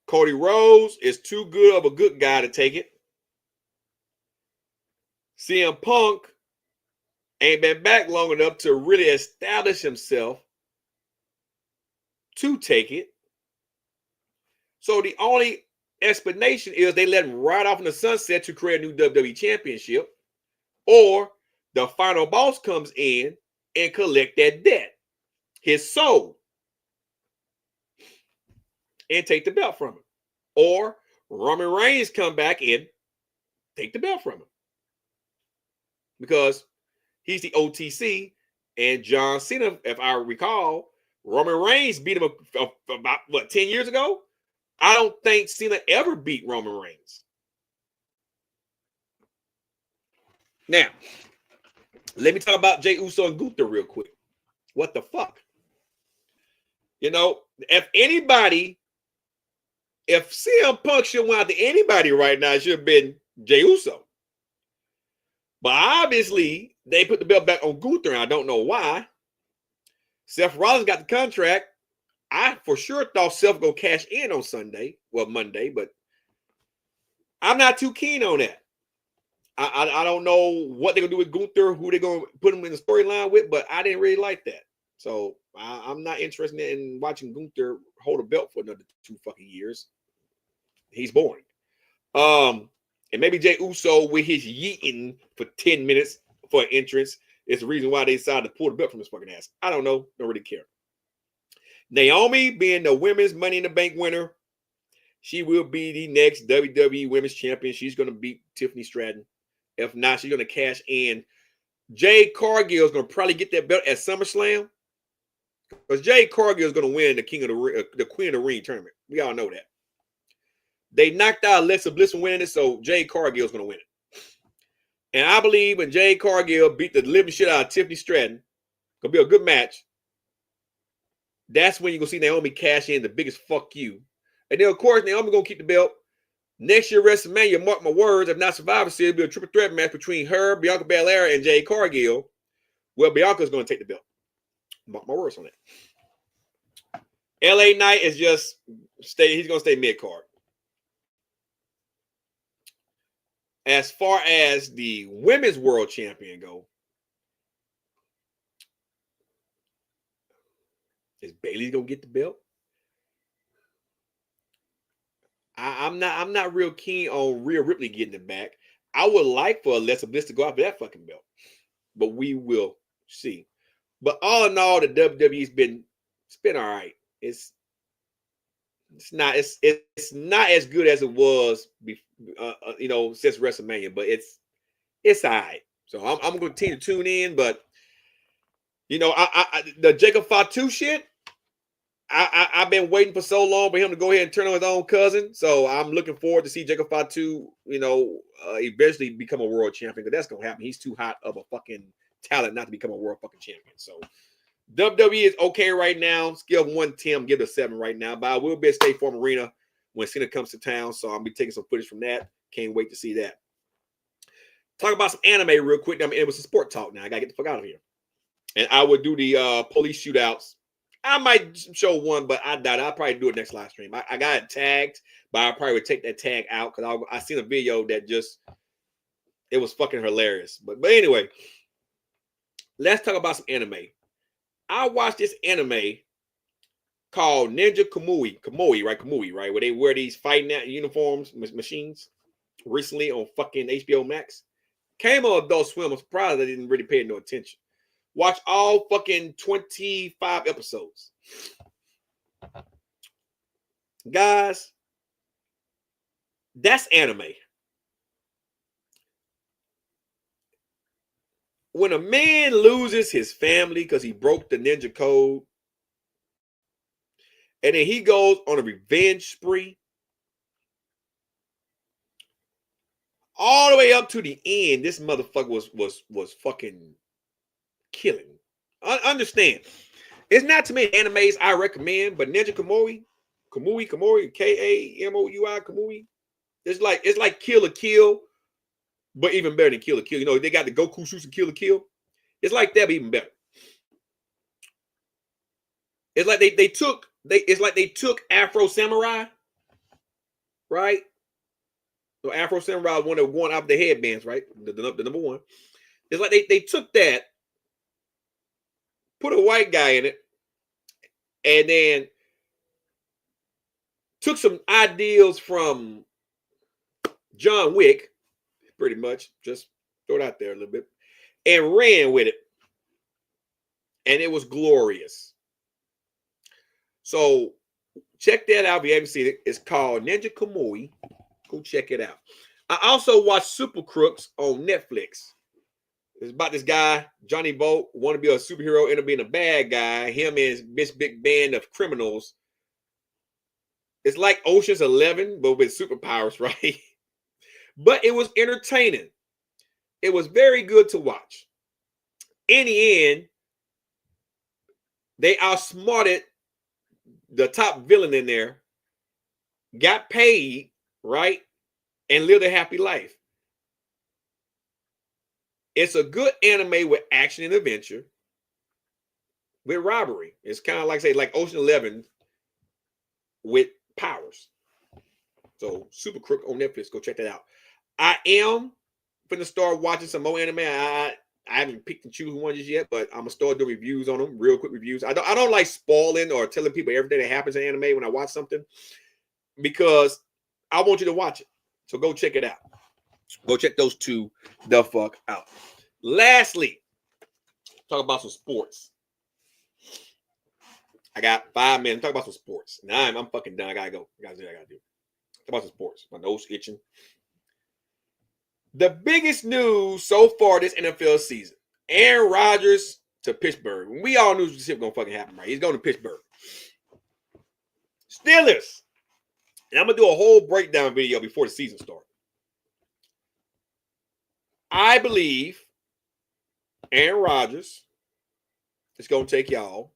Cody Rhodes is too good of a good guy to take it. CM Punk ain't been back long enough to really establish himself to take it. So the only explanation is they let him ride off in the sunset to create a new WWE championship, or the final boss comes in and collect that debt, his soul, and take the belt from him. Or Roman Reigns come back and take the belt from him. Because he's the OTC, and John Cena, if I recall, Roman Reigns beat him about, 10 years ago? I don't think Cena ever beat Roman Reigns. Now, let me talk about Jey Uso and Gunther real quick. What the fuck? You know, if CM Punk should win out to anybody right now, it should have been Jey Uso. But obviously, they put the belt back on Gunther, and I don't know why. Seth Rollins got the contract. I for sure thought Seth was going to cash in on Monday, but I'm not too keen on that. I don't know what they're going to do with Gunther, who they're going to put him in the storyline with, but I didn't really like that. So I'm not interested in watching Gunther hold a belt for another 2 fucking years. He's boring. And maybe Jey Uso with his yeeting for 10 minutes for an entrance is the reason why they decided to pull the belt from his fucking ass. I don't know. Don't really care. Naomi being the women's Money in the Bank winner, she will be the next WWE Women's Champion. She's going to beat Tiffany Stratton. If not, she's going to cash in. Jade Cargill is going to probably get that belt at SummerSlam, because Jade Cargill is going to win the Queen of the Ring tournament. We all know that. They knocked out Alexa Bliss from winning it, so Jade Cargill is going to win it. And I believe when Jade Cargill beat the living shit out of Tiffany Stratton, going to be a good match. That's when you're going to see Naomi cash in the biggest fuck you. And then, of course, Naomi going to keep the belt. Next year, WrestleMania, mark my words, if not Survivor Series, it'll be a triple threat match between her, Bianca Belair, and Jade Cargill. Well, Bianca's going to take the belt. Mark my words on that. LA Knight is just he's going to stay mid-card. As far as the women's world champion go, is Bayley gonna get the belt? I'm not real keen on Rhea Ripley getting it back. I would like for Alexa Bliss to go after that fucking belt, but we will see. But all in all, the WWE's been all right. It's not as good as it was, since WrestleMania, but It's all right. So I'm going to continue to tune in, but you know, the Jacob Fatu shit, I've been waiting for so long for him to go ahead and turn on his own cousin. So I'm looking forward to see Jacob Fatu, you know, eventually become a world champion, because that's going to happen. He's too hot of a fucking talent not to become a world fucking champion. So WWE is okay right now. Scale of 1 to 10, give it a 7 right now. But I will be at State Farm Arena when Cena comes to town. So I'll be taking some footage from that. Can't wait to see that. Talk about some anime real quick. I mean, it was some sport talk now. I got to get the fuck out of here. And I would do the police shootouts. I might show one, but I doubt it. I'll probably do it next live stream. I got it tagged, but I probably would take that tag out because I seen a video that just, it was fucking hilarious. But anyway, let's talk about some anime. I watched this anime called Ninja Kamui, right? Where they wear these fighting uniforms, machines, recently on fucking HBO Max. Came on Adult Swim. I'm surprised I didn't really pay no attention. Watch all fucking 25 episodes. Guys, that's anime. When a man loses his family because he broke the ninja code, and then he goes on a revenge spree, all the way up to the end, this motherfucker was fucking killing. Understand, it's not too many animes I recommend, but Ninja Kamui, Kamui, K-A-M-O-U-I, Kamui. It's like Kill la Kill, but even better than Kill la Kill. You know, they got the Goku shoots and Kill la Kill. It's like that, but even better. It's like they took Afro Samurai, right? So Afro Samurai is one that won out the headbands, right? The number one. It's like they took that, put a white guy in it, and then took some ideals from John Wick, pretty much, just throw it out there a little bit, and ran with it. And it was glorious. So check that out if you haven't seen it. It's called Ninja Kamui. Go check it out. I also watched Super Crooks on Netflix. It's about this guy, Johnny Bolt, want to be a superhero, end up being a bad guy. Him and this big band of criminals. It's like Ocean's 11, but with superpowers, right? But it was entertaining. It was very good to watch. In the end, they outsmarted the top villain in there, got paid, right, and lived a happy life. It's a good anime with action and adventure, with robbery. It's kind of like, say, like Ocean 11 with powers. So Super Crook on Netflix. Go check that out. I am finna start watching some more anime. I haven't picked and choose one just yet, but I'm gonna start doing reviews on them, real quick reviews. I don't like spoiling or telling people everything that happens in anime when I watch something, because I want you to watch it. So go check it out. Go check those two the fuck out. Lastly, talk about some sports. I got 5 minutes. Talk about some sports. Now I'm fucking done. I gotta go. I gotta do what I gotta do. Talk about some sports. My nose itching. The biggest news so far this NFL season: Aaron Rodgers to Pittsburgh. We all knew this shit was gonna fucking happen, right? He's going to Pittsburgh. Steelers. And I'm gonna do a whole breakdown video before the season starts. I believe Aaron Rodgers is gonna take y'all,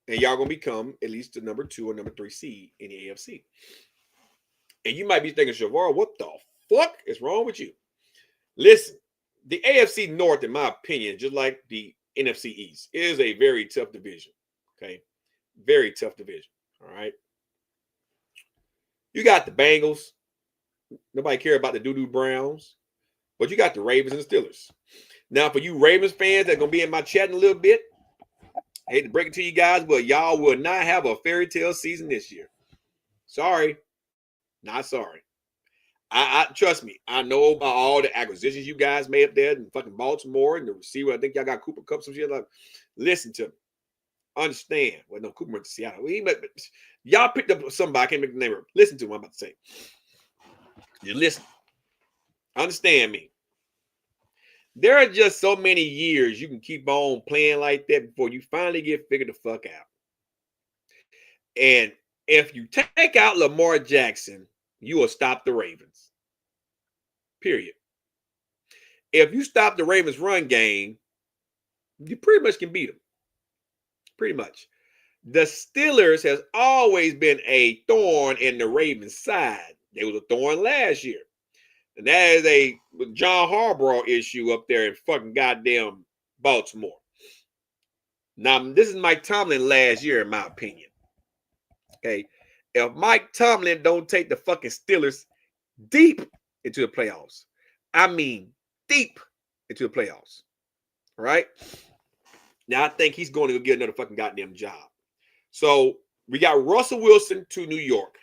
and y'all gonna become at least the number 2 or number 3 seed in the AFC. And you might be thinking, Savar, what the fuck is wrong with you? Listen, the AFC North, in my opinion, just like the NFC East, is a very tough division. Okay, very tough division. All right. You got the Bengals. Nobody care about the doo-doo Browns. But you got the Ravens and the Steelers. Now, for you Ravens fans that are going to be in my chat in a little bit, I hate to break it to you guys, but y'all will not have a fairy tale season this year. Sorry. Not sorry. I trust me. I know about all the acquisitions you guys made up there in fucking Baltimore and the receiver. I think y'all got Cooper Kupp, some shit. Like, listen to me. Understand. Well, no, Cooper went to Seattle. Y'all picked up somebody. I can't make the name of it. Listen to what I'm about to say. You listen. Understand me. There are just so many years you can keep on playing like that before you finally get figured the fuck out. And if you take out Lamar Jackson, you will stop the Ravens. Period. If you stop the Ravens run game, you pretty much can beat them. Pretty much. The Steelers has always been a thorn in the Ravens' side. They was a thorn last year. And that is a John Harbaugh issue up there in fucking goddamn Baltimore. Now, this is Mike Tomlin last year, in my opinion. Okay. If Mike Tomlin don't take the fucking Steelers deep into the playoffs, I mean deep into the playoffs. All right. Now, I think he's going to go get another fucking goddamn job. So we got Russell Wilson to New York.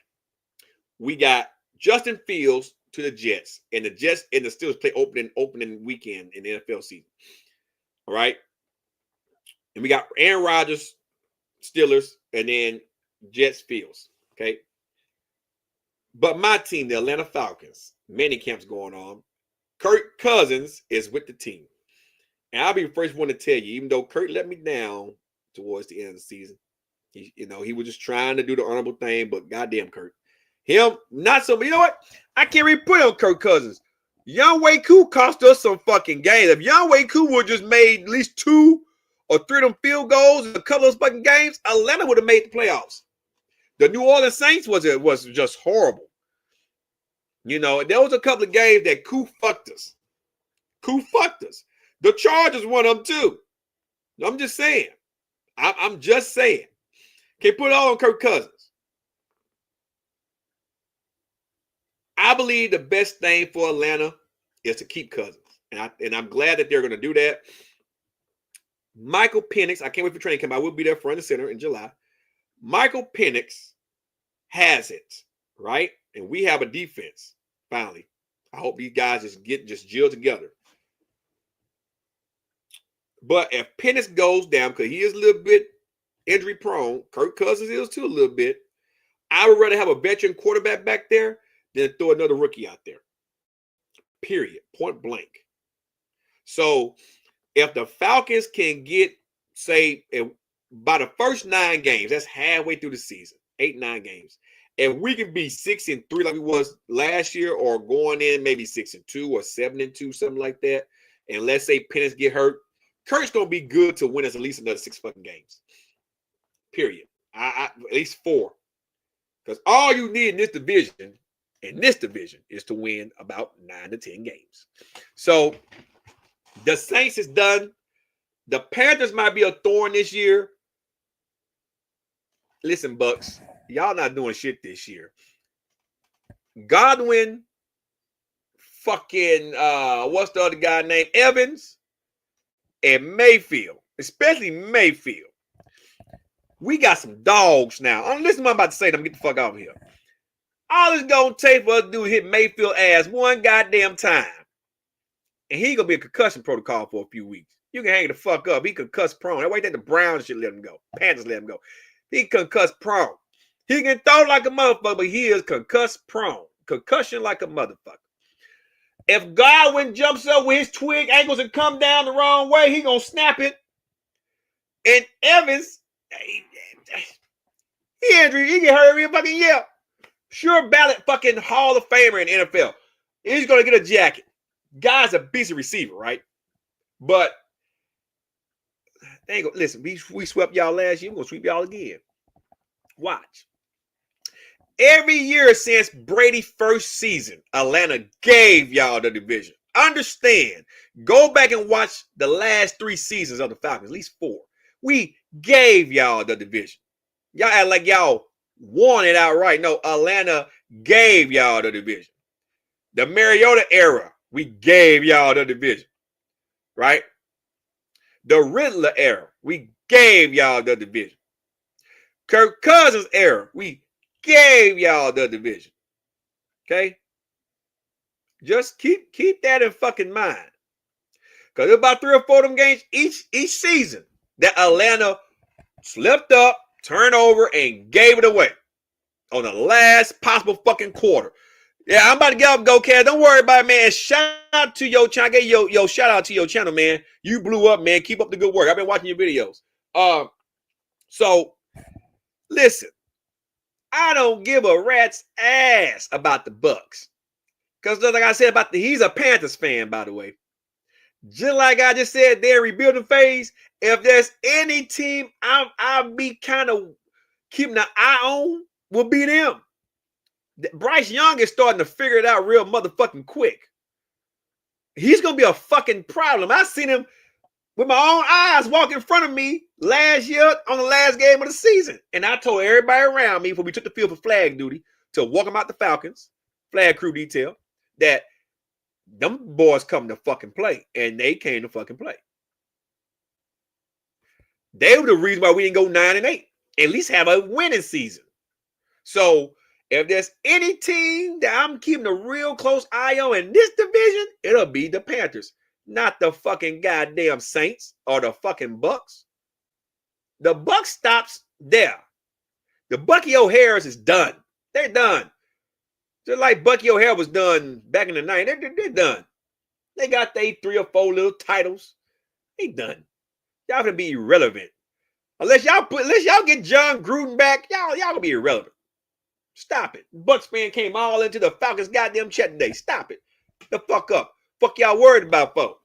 We got Justin Fields to the Jets. And the Jets and the Steelers play opening weekend in the NFL season. All right. And we got Aaron Rodgers, Steelers, and then Jets, Fields. Okay. But my team, the Atlanta Falcons, many camps going on. Kirk Cousins is with the team. And I'll be the first one to tell you, even though Kirk let me down towards the end of the season, he was just trying to do the honorable thing, but goddamn Kirk. Him, not so, you know what? I can't really put on Kirk Cousins. Young Wei Koo cost us some fucking games. If Young Wei Koo would just made at least 2 or 3 of them field goals in a couple of those fucking games, Atlanta would have made the playoffs. The New Orleans Saints was just horrible. You know, there was a couple of games that Koo fucked us. Koo fucked us. The Chargers won them too. I'm just saying. I'm just saying. Can't put it all on Kirk Cousins. I believe the best thing for Atlanta is to keep Cousins. And I'm glad that they're going to do that. Michael Penix, I can't wait for training camp. I will be there front and center in July. Michael Penix has it, right? And we have a defense, finally. I hope these guys just gel together. But if Penix goes down, because he is a little bit injury prone, Kirk Cousins is too a little bit, I would rather have a veteran quarterback back there than throw another rookie out there. Period. Point blank. So if the Falcons can get, say, by the first 9 games, that's halfway through the season, 8-9 games. If we can be 6-3 like we was last year, or going in maybe 6-2 or 7-2, something like that, and let's say Penix get hurt, Kirk's gonna be good to win us at least another 6 fucking games. Period. At least 4. Because all you need in this division, is to win about 9 to 10 games. So the Saints is done. The Panthers might be a thorn this year. Listen, Bucks, y'all not doing shit this year. Godwin, fucking what's the other guy named Evans, and Mayfield, especially Mayfield. We got some dogs now. Listen to what I'm about to say. I'm get the fuck out of here. All it's gonna take for us to do is hit Mayfield ass one goddamn time, and he gonna be a concussion protocol for a few weeks. You can hang the fuck up. He concuss prone. That's why you think the Browns should let him go. Panthers let him go. He concuss prone. He can throw like a motherfucker, but he is concuss prone. Concussion like a motherfucker. If Godwin jumps up with his twig ankles and come down the wrong way, he gonna snap it. And Evans, he injured. He get hurt every fucking year. Sure ballot fucking Hall of Famer in the NFL. He's gonna get a jacket. Guy's a beast of receiver, right? But they ain't gonna listen. We swept y'all last year. We're gonna sweep y'all again. Watch. Every year since Brady's first season, Atlanta gave y'all the division. Understand. Go back and watch the last 3 seasons of the Falcons, at least 4. We gave y'all the division. Y'all act like y'all won it outright. No, Atlanta gave y'all the division. The Mariota era, we gave y'all the division. Right? The Riddler era, we gave y'all the division. Kirk Cousins era, we gave y'all the division. Okay? Just keep that in fucking mind. Because there's about 3 or 4 of them games each season that Atlanta slipped up, turned over, and gave it away on the last possible fucking quarter. Yeah, I'm about to get up and go, Cass. Don't worry about it, man. Shout out to your channel. I gave yo shout out to your channel, man. You blew up, man. Keep up the good work. I've been watching your videos. So listen, I don't give a rat's ass about the Bucks. Because like I said about he's a Panthers fan, by the way. Just like I just said, they're rebuilding phase. If there's any team I'll be kind of keeping an eye on, will be them. Bryce Young is starting to figure it out real motherfucking quick. He's going to be a fucking problem. I seen him with my own eyes walk in front of me last year on the last game of the season. And I told everybody around me before we took the field for flag duty to walk them out the Falcons, flag crew detail, that them boys come to fucking play. And they came to fucking play. They were the reason why we didn't go 9-8. At least have a winning season. So if there's any team that I'm keeping a real close eye on in this division, it'll be the Panthers. Not the fucking goddamn Saints or the fucking Bucks. The Bucks stops there. The Bucky O'Hare's is done. They're done. Just like Bucky O'Hare was done back in the 90s. They're done. They got they 3 or 4 little titles. They done. Y'all gonna be irrelevant. Unless y'all get John Gruden back, y'all gonna be irrelevant. Stop it. Bucks fan came all into the Falcons goddamn chat today. Stop it. The fuck up. Fuck y'all worried about, folks.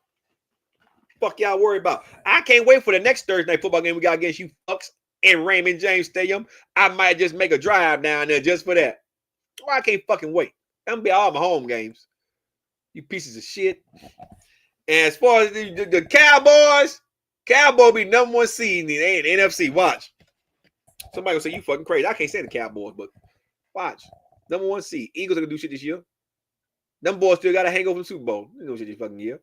Fuck y'all worried about. I can't wait for the next Thursday night football game we got against you fucks in Raymond James Stadium. I might just make a drive down there just for that. Oh, I can't fucking wait. That's gonna be all my home games. You pieces of shit. And as far as the Cowboys be number 1 seed in the NFC. Watch. Somebody will say you fucking crazy. I can't stand the Cowboys, but watch. Number 1 seed. Eagles are gonna do shit this year. Them boys still got to hang over the Super Bowl. You know shit this fucking year.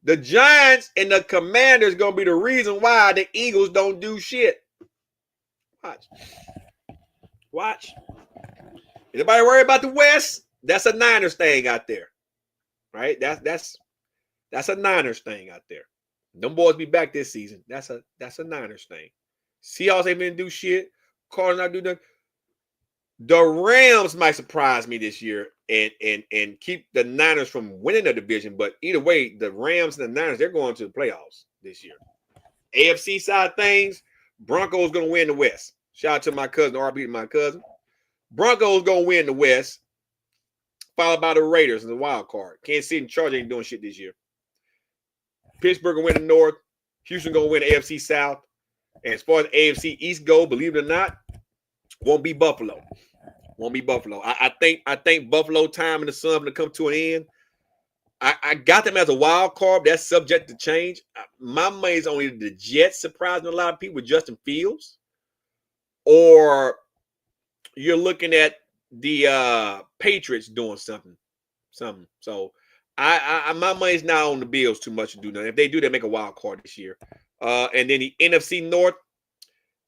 The Giants and the Commanders gonna be the reason why the Eagles don't do shit. Watch. Watch. Anybody worry about the West? That's a Niners thing out there. Right? That's a Niners thing out there. Them boys be back this season. That's a Niners thing. Seahawks ain't been do shit. Cardinals not do nothing. The Rams might surprise me this year and keep the Niners from winning the division. But either way, the Rams and the Niners, they're going to the playoffs this year. AFC side of things, Broncos going to win the West. Shout out to my cousin, RB, my cousin. Broncos going to win the West, followed by the Raiders in the wild card. Kansas City and Chargers ain't doing shit this year. Pittsburgh going to win the North. Houston going to win the AFC South. And as far as AFC East go, believe it or not, won't be Buffalo. Won't be Buffalo. I think Buffalo time in the sun to come to an end. I got them as a wild card. That's subject to change. My money's on either the Jets, surprising a lot of people with Justin Fields, or you're looking at the Patriots doing something. So I my money's not on the Bills too much to do nothing. If they do, they make a wild card this year. And then the NFC North,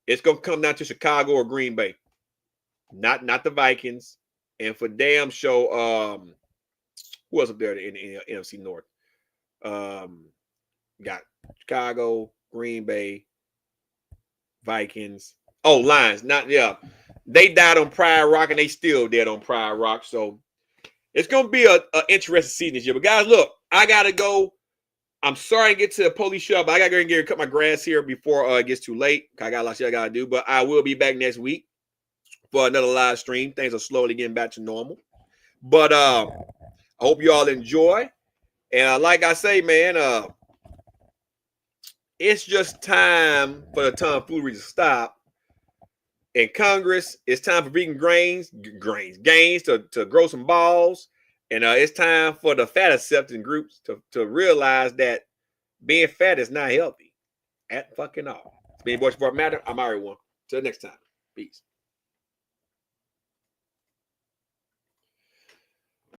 it's gonna come down to Chicago or Green Bay. Not the Vikings. And for damn sure, who else up there in the NFC North? Got Chicago, Green Bay, Vikings. Oh, Lions. They died on Pride Rock and they still dead on Pride Rock. So it's gonna be a interesting season this year. But guys, look, I gotta go. I'm sorry to get to the police show, but I gotta go and cut my grass here before it gets too late. I got a lot of shit I gotta do, but I will be back next week for another live stream. Things are slowly getting back to normal. But I hope you all enjoy. And like I say, man, it's just time for the tomfoolery to stop. In Congress, it's time for vegan gains to grow some balls. And it's time for the fat accepting groups to realize that being fat is not healthy at fucking all. It's been your boy Savar Matner. I'm everyone. Till next time. Peace.